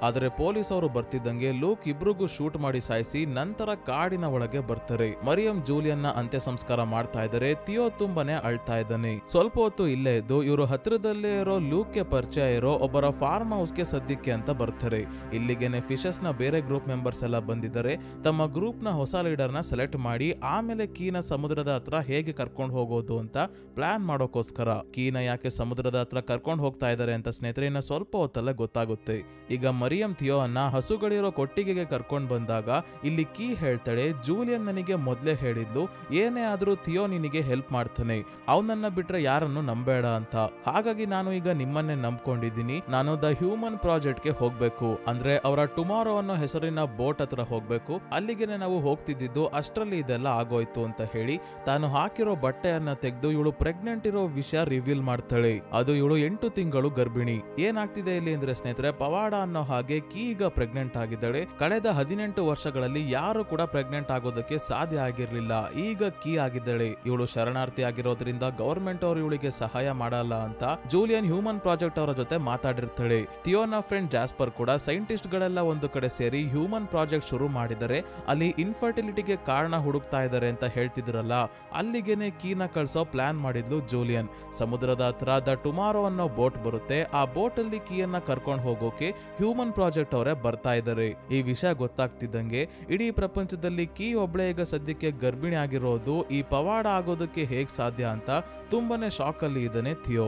A: ಆದರೆ ಪೊಲೀಸ್ ಅವರು ಬರ್ತಿದ್ದಂಗೆ ಲೂಕ್ ಇಬ್ರಿಗೂ ಶೂಟ್ ಮಾಡಿ ಸಾಯಿಸಿ ನಂತರ ಕಾಡಿನ ಒಳಗೆ ಬರ್ತಾರೆ. ಮರಿಯಂ ಜೂಲಿಯನ್ನ ಅಂತ್ಯ ಸಂಸ್ಕಾರ ಮಾಡ್ತಾ ಇದ್ದಾರೆ. ಥಿಯೋ ತುಂಬಾನೇ ಅಳ್ತಾ ಇದ್ದಾನೆ. ಸ್ವಲ್ಪ ಹೊತ್ತು ಇಲ್ಲೇ ಇದ್ದು ಇವರು ಹತ್ತಿರದಲ್ಲೇ ಇರೋ ಲೂಕ್ಗೆ ಪರಿಚಯ ಇರೋ ಒಬ್ಬರ ಫಾರ್ಮ್ ಹೌಸ್ಗೆ ಸದ್ಯಕ್ಕೆ ಅಂತ ಬರ್ತಾರೆ. ಇಲ್ಲಿಗೆನೆ ಫಿಶಸ್ ನ ಬೇರೆ ಗ್ರೂಪ್ ಮೆಂಬರ್ಸ್ ಎಲ್ಲ ಬಂದಿದ್ದಾರೆ. ತಮ್ಮ ಗ್ರೂಪ್ ನ ಹೊಸ ಲೀಡರ್ ನ ಸೆಲೆಕ್ಟ್ ಮಾಡಿ ಆಮೇಲೆ ಕೀನ ಸಮುದ್ರದ ಹತ್ರ ಹೇಗೆ ಕರ್ಕೊಂಡು ಹೋಗೋದು ಅಂತ ಪ್ಲಾನ್ ಮಾಡೋಕೋಸ್ಕರ. ಕೀನ ಯಾಕೆ ಸಮುದ್ರದ ಹತ್ರ ಕರ್ಕೊಂಡು ಹೋಗ್ತಾ ಇದ್ದಾರೆ ಅಂತ ಸ್ನೇಹಿತರೆ ಇನ್ನ ಸ್ವಲ್ಪ ಹೊತ್ತಲ್ಲೇ ಗೊತ್ತಾಗುತ್ತೆ. ಈಗ ಮರಿಯಂ ಥಿಯೋ ಅನ್ನ ಹಸುಗಳಿರೋ ಕೊಟ್ಟಿಗೆಗೆ ಕರ್ಕೊಂಡು ಬಂದಾಗ ಇಲ್ಲಿ ಕೀ ಹೇಳ್ತಾಳೆ, ಜೂಲಿಯನ್ ನನಗೆ ಮೊದ್ಲೇ ಹೇಳಿದ್ಲು ಏನೇ ಆದ್ರೂ ಥಿಯೋ ನಿನಗೆ ಹೆಲ್ಪ್ ಮಾಡ್ತಾನೆ, ಅವನನ್ನ ಬಿಟ್ರೆ ಯಾರನ್ನು ನಂಬೇಡ ಅಂತ. ಹಾಗಾಗಿ ನಾನು ಈಗ ನಿಮ್ಮನ್ನೇ ನಂಬ್ಕೊಂಡಿದ್ದೀನಿ. ನಾನು ದ ಹ್ಯೂಮನ್ ಪ್ರಾಜೆಕ್ಟ್ ಗೆ ಹೋಗ್ಬೇಕು, ಅಂದ್ರೆ ಅವರ ಟುಮಾರೋ ಅನ್ನೋ ಹೆಸರಿನ ಬೋಟ್ ಹತ್ರ ಹೋಗ್ಬೇಕು. ಅಲ್ಲಿಗೆನೆ ನಾವು ಹೋಗ್ತಿದ್ದು, ಅಷ್ಟರಲ್ಲಿ ಇದೆಲ್ಲ ಆಗೋಯ್ತು ಅಂತ ಹೇಳಿ ತಾನು ಹಾಕಿರೋ ಬಟ್ಟೆಯನ್ನ ತೆಗೆದು ಇವಳು ಪ್ರೆಗ್ನೆಂಟ್ ಇರೋ ವಿಷಯ ರಿವೀಲ್ ಮಾಡ್ತಾಳೆ. ಅದು ಇವಳು 8 ತಿಂಗಳು ಗರ್ಭಿಣಿ. ಏನಾಗ್ತಿದೆ ಇಲ್ಲಿ ಅಂದ್ರೆ ಸ್ನೇಹಿತರೆ, ಪವಾಡ ಅನ್ನೋ ಹಾಗೆ ಕೀ ಈಗ ಪ್ರೆಗ್ನೆಂಟ್ ಆಗಿದ್ದಾಳೆ. ಕಳೆದ 18 ವರ್ಷಗಳಲ್ಲಿ ಯಾರು ಕೂಡ ಪ್ರೆಗ್ನೆಂಟ್ ಆಗೋದಕ್ಕೆ ಸಾಧ್ಯ ಆಗಿರ್ಲಿಲ್ಲ. ಈಗ ಕೀ ಆಗಿದ್ದಾಳೆ. ಇವಳು ಶರಣಾರ್ಥಿ ಆಗಿರೋದ್ರಿಂದ ಗವರ್ಮೆಂಟ್ ಅವರು ಇವಳಿಗೆ ಸಹಾಯ ಮಾಡಲ್ಲ ಅಂತ ಜೂಲಿಯನ್ ಹ್ಯೂಮನ್ ಪ್ರಾಜೆಕ್ಟ್ ಅವರ ಜೊತೆ ಮಾತಾಡಿರ್ತಾಳೆ. ಥಿಯೋನ ಫ್ರೆಂಡ್ ಜಾಸ್ಪರ್ ಕೂಡ ಸೈಂಟಿಸ್ಟ್ ಗಳೆಲ್ಲ ಒಂದು ಕಡೆ ಸೇರಿ ಹ್ಯೂಮನ್ ಪ್ರಾಜೆಕ್ಟ್ ಶುರು ಮಾಡಿದರೆ ಅಲ್ಲಿ ಇನ್ಫರ್ಟಿಲಿಟಿಗೆ ಕಾರಣ ಹುಡುಕ್ತಾ ಇದ್ದಾರೆ ಅಂತ ಹೇಳ್ತಿದ್ರಲ್ಲ, ಅಲ್ಲಿಗೆನೆ ಕೀನ ಕಳ್ಸೋ ಪ್ಲಾನ್ ಮಾಡಿದ್ಲು ಜೂಲಿಯನ್. ಸಮುದ್ರದ ಹತ್ರ ದ ಟುಮಾರೋ ಅನ್ನೋ ಬೋಟ್ ಬರುತ್ತೆ. ಆ ಬೋಟ್ ಅಲ್ಲಿ ಕೀಯನ್ನ ಕರ್ಕೊಂಡು ಹೋಗೋಕೆ ಹ್ಯೂಮನ್ ಪ್ರಾಜೆಕ್ಟ್ ಅವರೇ ಬರ್ತಾ ಇದ್ದಾರೆ. ಈ ವಿಷಯ ಗೊತ್ತಾಗ್ತಿದ್ದಂಗೆ ಇಡೀ ಪ್ರಪಂಚದಲ್ಲಿ ಕೀ ಒಬ್ಳೆ ಈಗ ಸದ್ಯಕ್ಕೆ ಗರ್ಭಿಣಿ ಆಗಿರೋದು ಈ ಪವಾಡ ಆಗೋದಕ್ಕೆ ಹೇಗ್ ಸಾಧ್ಯ ಅಂತ ತುಂಬಾನೇ ಶಾಕ್ ಅಲ್ಲಿ ಇದ್ದಾನೆ ಥಿಯೋ.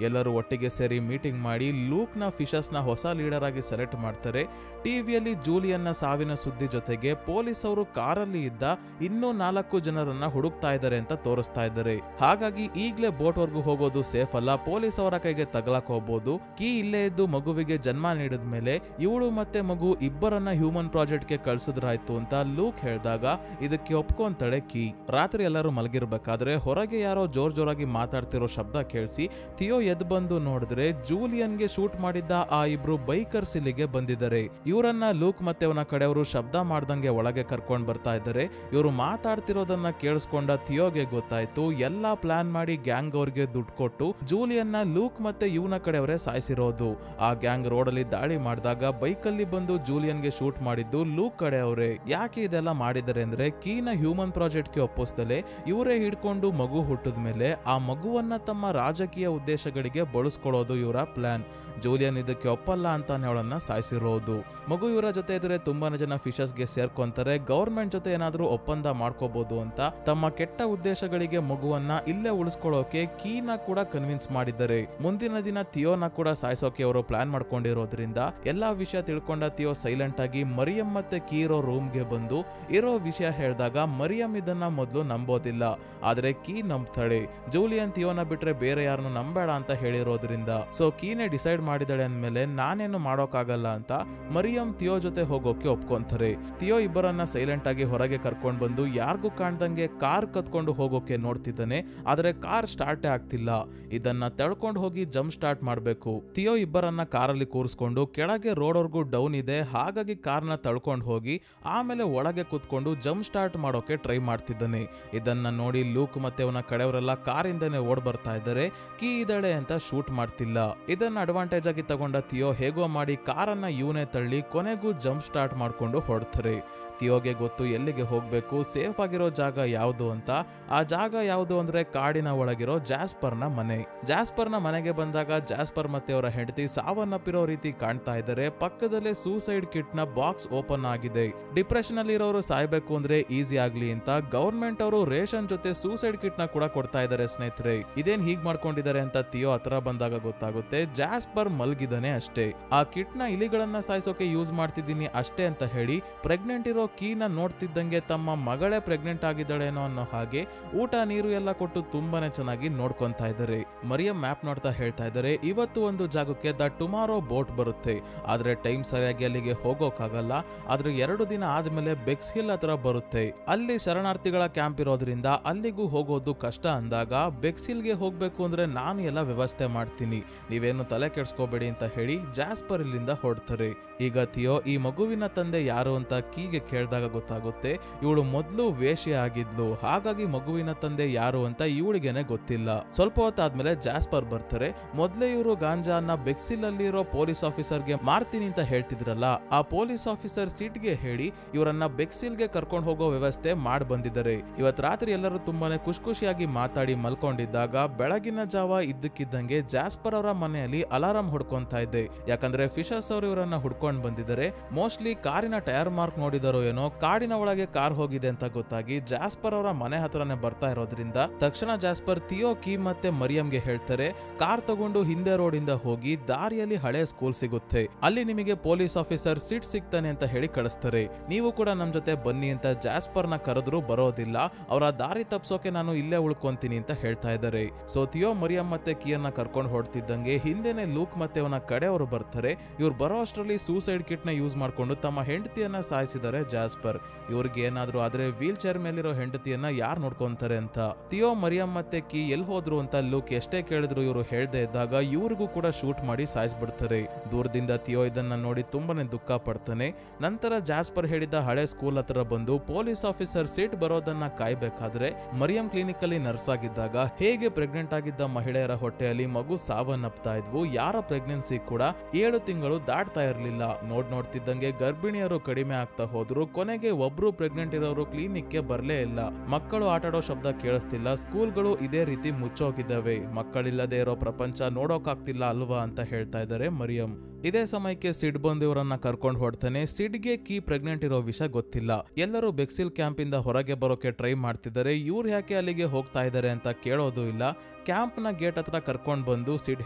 A: ಎಲ್ಲರೂ ಒಟ್ಟಿಗೆ ಸೇರಿ ಮೀಟಿಂಗ್ ಮಾಡಿ ಲೂಕ್ ನ ಫಿಶಸ್ ನ ಹೊಸ ಲೀಡರ್ ಆಗಿ ಸೆಲೆಕ್ಟ್ ಮಾಡ್ತಾರೆ. ಟಿವಿಯಲ್ಲಿ ಜೂಲಿಯನ್ನ ಸಾವಿನ ಸುದ್ದಿ ಜೊತೆಗೆ ಪೊಲೀಸ್ ಅವರು ಕಾರಲ್ಲಿ ಇದ್ದ ಇನ್ನೂ 4 ಜನರನ್ನ ಹುಡುಕ್ತಾ ಇದ್ದಾರೆ ಅಂತ ತೋರಿಸ್ತಾ ಇದ್ದಾರೆ. ಹಾಗಾಗಿ ಈಗ್ಲೇ ಬೋಟ್ ವರ್ಗೂ ಹೋಗೋದು ಸೇಫ್ ಅಲ್ಲ, ಪೊಲೀಸ್ ಅವರ ಕೈಗೆ ತಗಲಕ್ ಹೋಗ್ಬೋದು. ಕೀ ಇಲ್ಲೇ ಇದ್ದು ಮಗುವಿಗೆ ಜನ್ಮ ನೀಡಿದ ಮೇಲೆ ಇವಳು ಮತ್ತೆ ಮಗು ಇಬ್ಬರನ್ನ ಹ್ಯೂಮನ್ ಪ್ರಾಜೆಕ್ಟ್ ಗೆ ಕಳ್ಸಿದ್ರಾಯ್ತು ಅಂತ ಲೂಕ್ ಹೇಳಿದಾಗ ಇದಕ್ಕೆ ಒಪ್ಕೊಂತಾಳೆ ಕೀ. ರಾತ್ರಿ ಎಲ್ಲರೂ ಮಲಗಿರ್ಬೇಕಾದ್ರೆ ಹೊರಗೆ ಯಾರೋ ಜೋರಾಗಿ ಮಾತಾಡ್ತಿರೋ ಶಬ್ದ ಕೇಳಿಸಿ ಥಿಯೋ ಎದ್ದು ಬಂದು ನೋಡಿದ್ರೆ ಜೂಲಿಯನ್ಗೆ ಶೂಟ್ ಮಾಡಿದ್ದ ಆ ಇಬ್ರು ಬೈಕರ್ಸ್ ಇಲ್ಲಿಗೆ ಬಂದಿದ್ದಾರೆ. ಇವರನ್ನ ಲೂಕ್ ಮತ್ತೆ ಅವನ ಕಡೆಯವರು ಶಬ್ದ ಮಾಡ್ದಂಗೆ ಒಳಗೆ ಕರ್ಕೊಂಡ್ ಬರ್ತಾ ಇದ್ದಾರೆ. ಇವರು ಮಾತಾಡ್ತಿರೋದನ್ನ ಕೇಳಿಸ್ಕೊಂಡ ಥಿಯೋಗೆ ಗೊತ್ತಾಯ್ತು ಎಲ್ಲಾ ಪ್ಲಾನ್ ಮಾಡಿ ಗ್ಯಾಂಗ್ ಅವ್ರಿಗೆ ದುಡ್ಡು ಕೊಟ್ಟು ಜೂಲಿಯನ್ನ ಲೂಕ್ ಮತ್ತೆ ಇವನ ಕಡೆಯವರೇ ಸಾಯಿಸಿರೋದು. ಆ ಗ್ಯಾಂಗ್ ರೋಡಲ್ಲಿ ದಾಳಿ ಮಾಡಿದಾಗ ಬೈಕಲ್ಲಿ ಬಂದು ಜೂಲಿಯನ್ಗೆ ಶೂಟ್ ಮಾಡಿದ್ದು ಲೂಕ್ ಕಡೆಯವರೇ. ಯಾಕೆ ಇದೆಲ್ಲ ಮಾಡಿದ್ದಾರೆ ಅಂದ್ರೆ ಕೀನ ಹ್ಯೂಮನ್ ಪ್ರಾಜೆಕ್ಟ್ ಗೆ ಒಪ್ಪಿಸ್ದಲೆ ಇವರೇ ಹಿಡ್ಕೊಂಡು ಮಗು ಹುಟ್ಟಿದ ಮೇಲೆ ಆ ಮಗುವನ್ನ ತಮ್ಮ ರಾಜಕೀಯ ಉದ್ದೇಶಗಳಿಗೆ ಬಳಸ್ಕೊಳ್ಳೋದು ಇವರ ಪ್ಲಾನ್. ಜೂಲಿಯನ್ ಇದಕ್ಕೆ ಒಪ್ಪಲ್ಲ ಅಂತಾನೆ ಅವಳನ್ನ ಸಾಯಿಸಿರೋದು. ಮಗು ಇವರ ಜೊತೆ ಇದ್ರೆ ತುಂಬಾನೇ ಜನ ಫಿಶರ್ಸ್ಗೆ ಸೇರ್ಕೊಂತಾರೆ. ಗವರ್ಮೆಂಟ್ ಜೊತೆ ಏನಾದ್ರೂ ಒಪ್ಪಂದ ಮಾಡ್ಕೋಬಹುದು ಅಂತ ತಮ್ಮ ಕೆಟ್ಟ ಉದ್ದೇಶಗಳಿಗೆ ಮಗುವನ್ನ ಇಲ್ಲೇ ಉಳಿಸ್ಕೊಳ್ಳೋಕೆ ಕೀನ ಕೂಡ ಕನ್ವಿನ್ಸ್ ಮಾಡಿದ್ದಾರೆ. ಮುಂದಿನ ದಿನ ಥಿಯೋನ ಕೂಡ ಸಾಯಿಸೋಕೆ ಅವರು ಪ್ಲಾನ್ ಮಾಡ್ಕೊಂಡಿರೋದ್ರಿಂದ ಎಲ್ಲಾ ವಿಷಯ ತಿಳ್ಕೊಂಡ ಥಿಯೋ ಸೈಲೆಂಟ್ ಆಗಿ ಮರಿಯಂ ಮತ್ತೆ ಕೀ ಇರೋ ರೂಮ್ಗೆ ಬಂದು ಇರೋ ವಿಷಯ ಹೇಳಿದಾಗ ಮರಿಯಂ ಇದನ್ನ ಮೊದಲು ನಂಬೋದಿಲ್ಲ, ಆದ್ರೆ ಕೀ ನಂಬ್ತಾಳೆ. ಜೂಲಿಯನ್ ಥಿಯೋನ ಬಿಟ್ರೆ ಬೇರೆ ಯಾರನ್ನು ನಂಬೇಡ ಅಂತ ಹೇಳಿರೋದ್ರಿಂದ ಸೊ ಕೀನೇ ಡಿಸೈಡ್ ಮಾಡಿದಾಳೆ ಅಂದ್ಮೇಲೆ ನಾನೇನು ಮಾಡೋಕ್ಕಾಗಲ್ಲ ಅಂತ ಮರಿಯಂ ಥಿಯೋ ಜೊತೆ ಹೋಗೋಕೆ ಒಪ್ಕೊಂತಾರೆ. ಥಿಯೋ ಇಬ್ಬರನ್ನ ಸೈಲೆಂಟ್ ಆಗಿ ಹೊರಗೆ ಕರ್ಕೊಂಡ್ ಬಂದು ಯಾರಿಗೂ ಕಾಣ್ದಂಗೆ ಕಾರ್ ಕತ್ಕೊಂಡು ಹೋಗೋಕೆ ನೋಡ್ತಿದ್ದಾನೆ. ಆದ್ರೆ ಕಾರ್ ಸ್ಟಾರ್ಟೇ ಆಗ್ತಿಲ್ಲ. ಇದನ್ನ ತಳ್ಕೊಂಡು ಹೋಗಿ ಜಂಪ್ ಸ್ಟಾರ್ಟ್ ಮಾಡ್ಬೇಕು. ಥಿಯೋ ಇಬ್ಬರನ್ನ ಕಾರಲ್ಲಿ ಕೂರಿಸ್ಕೊಂಡು ಕೆಳಗೆ ರೋಡ್ವರ್ಗೂ ಡೌನ್ ಇದೆ, ಹಾಗಾಗಿ ಕಾರ್ನ ತಳ್ಕೊಂಡು ಹೋಗಿ ಆಮೇಲೆ ಒಳಗೆ ಕೂತ್ಕೊಂಡು ಜಂಪ್ ಸ್ಟಾರ್ಟ್ ಮಾಡೋಕೆ ಟ್ರೈ ಮಾಡ್ತಿದ್ದಾನೆ. ಇದನ್ನ ನೋಡಿ ಲೂಕ್ ಮತ್ತೆ ಅವನ ಕಡೆಯವರೆಲ್ಲ ಕಾರಿಂದನೇ ಓಡ್ ಬರ್ತಾ ಇದ್ದಾರೆ. ಕೀ ಇದ್ದಾಳೆ ಅಂತ ಶೂಟ್ ಮಾಡ್ತಿಲ್ಲ. ಇದನ್ನ ಅಡ್ವಾಂಟೇಜ್ ಆಗಿ ತಗೊಂಡ ಥಿಯೋ ಹೇಗೋ ಮಾಡಿ ಕಾರನ್ನ ಇವನೇ ತಳ್ಳಿ ಕೊನೆಗೂ ಜಂಪ್ ಸ್ಟಾರ್ಟ್ ಮಾಡ್ಕೊಂಡು ಹೊಡ್ತಾರೆ. ಥಿಯೋಗೆ ಗೊತ್ತು ಎಲ್ಲಿಗೆ ಹೋಗ್ಬೇಕು, ಸೇಫ್ ಆಗಿರೋ ಜಾಗ ಯಾವುದು ಅಂತ. ಆ ಜಾಗ ಯಾವುದು ಅಂದ್ರೆ ಕಾಡಿನ ಒಳಗಿರೋ ಜಾಸ್ಪರ್ನ ಮನೆ. ಜಾಸ್ಪರ್ನ ಮನೆಗೆ ಬಂದಾಗ ಜಾಸ್ಪರ್ ಮತ್ತೆ ಅವರ ಹೆಂಡತಿ ಸಾವನ್ನಪ್ಪಿರೋ ರೀತಿ ಕಾಣ್ತಾ ಇದ್ದಾರೆ. ಪಕ್ಕದಲ್ಲೇ ಸೂಸೈಡ್ ಕಿಟ್ ನ ಬಾಕ್ಸ್ ಓಪನ್ ಆಗಿದೆ. ಡಿಪ್ರೆಷನ್ ಅಲ್ಲಿ ಇರೋರು ಸಾಯ್ಬೇಕು ಅಂದ್ರೆ ಈಸಿ ಆಗ್ಲಿ ಅಂತ ಗವರ್ಮೆಂಟ್ ಅವರು ರೇಷನ್ ಜೊತೆ ಸೂಸೈಡ್ ಕಿಟ್ ನ ಕೂಡ ಕೊಡ್ತಾ ಇದ್ದಾರೆ ಸ್ನೇಹಿತರೆ. ಇದೇನ್ ಹೀಗ್ ಮಾಡ್ಕೊಂಡಿದ್ದಾರೆ ಅಂತ ಥಿಯೋ ಹತ್ರ ಬಂದಾಗ ಗೊತ್ತಾಗುತ್ತೆ ಜಾಸ್ಪರ್ ಮಲ್ಗಿದಾನೆ ಅಷ್ಟೇ. ಆ ಕಿಟ್ ನ ಇಲಿಗಳನ್ನ ಸಾಯಿಸೋಕೆ ಯೂಸ್ ಮಾಡ್ತಿದ್ದೀನಿ ಅಷ್ಟೇ ಅಂತ ಹೇಳಿ ಪ್ರೆಗ್ನೆಂಟ್ ಇರೋ ಕೀನ ನೋಡ್ತಿದ್ದಂಗೆ ತಮ್ಮ ಮಗಳೇ ಪ್ರೆಗ್ನೆಂಟ್ ಆಗಿದ್ದಾಳೇನೋ ಅನ್ನೋ ಹಾಗೆ ಊಟ ನೀರು ಎಲ್ಲ ಕೊಟ್ಟು ತುಂಬಾನೇ ಚೆನ್ನಾಗಿ ನೋಡ್ಕೊಂತಾ ಇದ್ದಾರೆ. ಮರಿಯಂ ಮ್ಯಾಪ್ ನೋಡ್ತಾ ಹೇಳ್ತಾ ಇದ್ದಾರೆ ಇವತ್ತು ಒಂದು ಜಾಗಕ್ಕೆ ದ ಟುಮಾರೋ ಬೋಟ್ ಬರುತ್ತೆ, ಆದ್ರೆ ಟೈಮ್ ಸರಿಯಾಗಿ ಅಲ್ಲಿಗೆ ಹೋಗೋಕ್ಕಾಗಲ್ಲ. ಆದ್ರೆ 2 ದಿನ ಆದ್ಮೇಲೆ ಬೆಕ್ಸ್ ಹಿಲ್ ಹತ್ರ ಬರುತ್ತೆ. ಅಲ್ಲಿ ಶರಣಾರ್ಥಿಗಳ ಕ್ಯಾಂಪ್ ಇರೋದ್ರಿಂದ ಅಲ್ಲಿಗೂ ಹೋಗೋದು ಕಷ್ಟ ಅಂದಾಗ ಬೆಕ್ಸ್ ಹಿಲ್ಗೆ ಹೋಗ್ಬೇಕು ಅಂದ್ರೆ ನಾನು ಎಲ್ಲ ವ್ಯವಸ್ಥೆ ಮಾಡ್ತೀನಿ, ನೀವೇನು ತಲೆ ಕೆಡ್ಸ್ಕೋಬೇಡಿ ಅಂತ ಹೇಳಿ ಜಾಸ್ಪರ್ ಇಲ್ಲಿಂದ ಹೊರಡ್ತಾರೆ. ಈಗ ಥಿಯೋ ಈ ಮಗುವಿನ ತಂದೆ ಯಾರು ಅಂತ ಕೀಗೆ ಕೇಳಿದಾಗ ಗೊತ್ತಾಗುತ್ತೆ ಇವಳು ಮೊದಲು ವೇಶ್ಯೆ ಆಗಿದ್ಲು, ಹಾಗಾಗಿ ಮಗುವಿನ ತಂದೆ ಯಾರು ಅಂತ ಇವಳಿಗೆನೆ ಗೊತ್ತಿಲ್ಲ. ಸ್ವಲ್ಪ ಹೊತ್ತಾದ್ಮೇಲೆ ಜಾಸ್ಪರ್ ಬರ್ತಾರೆ. ಮೊದಲೇ ಇವರು ಗಾಂಜಾನ ಬೆಕ್ಸಿಲ್ ಅಲ್ಲಿ ಇರೋ ಪೊಲೀಸ್ ಆಫೀಸರ್ಗೆ ಮಾರ್ತೀನಿ ಅಂತ ಹೇಳ್ತಿದ್ರಲ್ಲ, ಆ ಪೊಲೀಸ್ ಆಫೀಸರ್ ಸೀಟ್ಗೆ ಹೇಳಿ ಇವರನ್ನ ಬೆಕ್ಸಿಲ್ಗೆ ಕರ್ಕೊಂಡು ಹೋಗೋ ವ್ಯವಸ್ಥೆ ಮಾಡಿ ಬಂದಿದ್ದಾರೆ. ಇವತ್ ರಾತ್ರಿ ಎಲ್ಲರೂ ತುಂಬಾನೇ ಖುಷಿಯಾಗಿ ಮಾತಾಡಿ ಮಲ್ಕೊಂಡಿದ್ದಾಗ ಬೆಳಗಿನ ಜಾವ ಇದ್ದಕ್ಕಿದ್ದಂಗೆ ಜಾಸ್ಪರ್ ಅವರ ಮನೆಯಲ್ಲಿ ಅಲಾರಾಮ್ ಹೊಡ್ಕೊಂತಾ ಇದೆ. ಯಾಕಂದ್ರೆ ಫಿಶರ್ಸ್ ಅವರು ಇವರನ್ನ ಹುಡ್ಕೊಂಡು ಹುಡ್ಕೊಂಡ್ ಬಂದಿದ್ದಾರೆ. ಮೋಸ್ಟ್ಲಿ ಕಾರಿನ ಟೈರ್ ಮಾರ್ಕ್ ನೋಡಿದಾರೋ ಏನೋ, ಕಾಡಿನ ಒಳಗೆ ಕಾರ್ ಹೋಗಿದೆ ಅಂತ ಗೊತ್ತಾಗಿ ಜಾಸ್ಪರ್ ಅವರ ಮನೆ ಹತ್ರನೇ ಬರ್ತಾ ಇರೋದ್ರಿಂದ ತಕ್ಷಣ ಜಾಸ್ಪರ್ ಥಿಯೋ, ಕೀ ಮತ್ತೆ ಮರಿಯಂಗೆ ಹೇಳ್ತಾರೆ, ಕಾರ್ ತಗೊಂಡು ಹಿಂದೆ ರೋಡ್ ಇಂದ ಹೋಗಿ ದಾರಿಯಲ್ಲಿ ಹಳೆ ಸ್ಕೂಲ್ ಸಿಗುತ್ತೆ, ಅಲ್ಲಿ ನಿಮಗೆ ಪೊಲೀಸ್ ಆಫೀಸರ್ ಸಿಡ್ ಸಿಗ್ತಾನೆ ಅಂತ ಹೇಳಿ ಕಳಿಸ್ತಾರೆ. ನೀವು ಕೂಡ ನಮ್ ಜೊತೆ ಬನ್ನಿ ಅಂತ ಜಾಸ್ಪರ್ ನ ಕರೆದ್ರು ಬರೋದಿಲ್ಲ, ಅವರ ದಾರಿ ತಪ್ಸೋಕೆ ನಾನು ಇಲ್ಲೇ ಉಳ್ಕೊಂತೀನಿ ಅಂತ ಹೇಳ್ತಾ ಇದ್ದಾರೆ. ಸೊ ಥಿಯೋ, ಮರಿಯಂ ಮತ್ತೆ ಕೀಯನ್ನ ಕರ್ಕೊಂಡು ಹೊಡ್ತಿದ್ದಂಗೆ ಹಿಂದೆನೆ ಲೂಕ್ ಮತ್ತೆ ಅವನ ಕಡೆಯವರು ಬರ್ತಾರೆ. ಇವ್ರು ಬರೋ ಅಷ್ಟರಲ್ಲಿ ಸೂಸೈಡ್ ಕಿಟ್ ನ ಯೂಸ್ ಮಾಡ್ಕೊಂಡು ತಮ್ಮ ಹೆಂಡತಿಯನ್ನ ಸಾಯಿಸಿದ್ದಾರೆ ಜಾಸ್ಪರ್. ಇವ್ರಿಗೆ ಏನಾದ್ರು ಆದ್ರೆ ವೀಲ್ ಚೇರ್ ಮೇಲಿರೋ ಹೆಂಡತಿಯನ್ನ ಯಾರು ನೋಡ್ಕೊಂತಾರೆ ಅಂತ. ಥಿಯೋ, ಮರಿಯಂ ಮತ್ತೆ ಕೀ ಎಲ್ಲಿ ಹೋದ್ರು ಅಂತ ಲೂಕ್ ಎಷ್ಟೇ ಕೇಳಿದ್ರು ಇವರು ಹೇಳ್ದೆ ಇದ್ದಾಗ ಇವ್ರಿಗೂ ಕೂಡ ಶೂಟ್ ಮಾಡಿ ಸಾಯಿಸ್ಬಿಡ್ತಾರೆ. ದೂರದಿಂದ ಥಿಯೋ ಇದನ್ನ ನೋಡಿ ತುಂಬಾನೇ ದುಃಖ ಪಡ್ತಾನೆ. ನಂತರ ಜಾಸ್ಪರ್ ಹೇಳಿದ ಹಳೆ ಸ್ಕೂಲ್ ಹತ್ರ ಬಂದು ಪೊಲೀಸ್ ಆಫೀಸರ್ ಸಿಟ್ ಬರೋದನ್ನ ಕಾಯ್ಬೇಕಾದ್ರೆ ಮರಿಯಂ ಕ್ಲಿನಿಕ್ ಅಲ್ಲಿ ನರ್ಸ್ ಆಗಿದ್ದಾಗ ಹೇಗೆ ಪ್ರೆಗ್ನೆಂಟ್ ಆಗಿದ್ದ ಮಹಿಳೆಯರ ಹೊಟ್ಟೆಯಲ್ಲಿ ಮಗು ಸಾವನ್ನಪ್ತಾ ಇದ್ವು, ಯಾರ ಪ್ರೆಗ್ನೆನ್ಸಿ ಕೂಡ 7 ತಿಂಗಳು ದಾಟ್ತಾ ಇರಲಿಲ್ಲ. ನೋಡ್ತಿದ್ದಂಗೆ ಗರ್ಭಿಣಿಯರು ಕಡಿಮೆ ಆಗ್ತಾ ಹೋದ್ರು. ಕೊನೆಗೆ ಒಬ್ರು ಪ್ರೆಗ್ನೆಂಟ್ ಇರೋರು ಕ್ಲಿನಿಕ್ ಗೆ ಬರ್ಲೇ ಇಲ್ಲ. ಮಕ್ಕಳು ಆಟಾಡೋ ಶಬ್ದ ಕೇಳಿಸ್ತಿಲ್ಲ. ಸ್ಕೂಲ್ಗಳು ಇದೇ ರೀತಿ ಮುಚ್ಚೋಗಿದ್ದಾವೆ. ಮಕ್ಕಳಿಲ್ಲದೆ ಇರೋ ಪ್ರಪಂಚ ನೋಡೋಕಾಗ್ತಿಲ್ಲ ಅಲ್ವಾ ಅಂತ ಹೇಳ್ತಾ ಇದ್ದಾರೆ ಮರಿಯಂ. ಇದೇ ಸಮಯಕ್ಕೆ ಸಿಡ್ ಬಂದು ಇವರನ್ನ ಕರ್ಕೊಂಡು ಹೊಡ್ತಾನೆ. ಸಿಡ್ಗೆ ಕೀ ಪ್ರೆಗ್ನೆಂಟ್ ಇರೋ ವಿಷಯ ಗೊತ್ತಿಲ್ಲ. ಎಲ್ಲರೂ ಬೆಕ್ಸಿಲ್ ಕ್ಯಾಂಪ್ ಇಂದ ಹೊರಗೆ ಬರೋಕೆ ಟ್ರೈ ಮಾಡ್ತಿದ್ದಾರೆ. ಇವ್ರು ಯಾಕೆ ಅಲ್ಲಿಗೆ ಹೋಗ್ತಾ ಇದ್ದಾರೆ ಅಂತ ಕೇಳೋದು ಇಲ್ಲ. ಕ್ಯಾಂಪ್ ನ ಗೇಟ್ ಹತ್ರ ಕರ್ಕೊಂಡ್ ಬಂದು ಸಿಡ್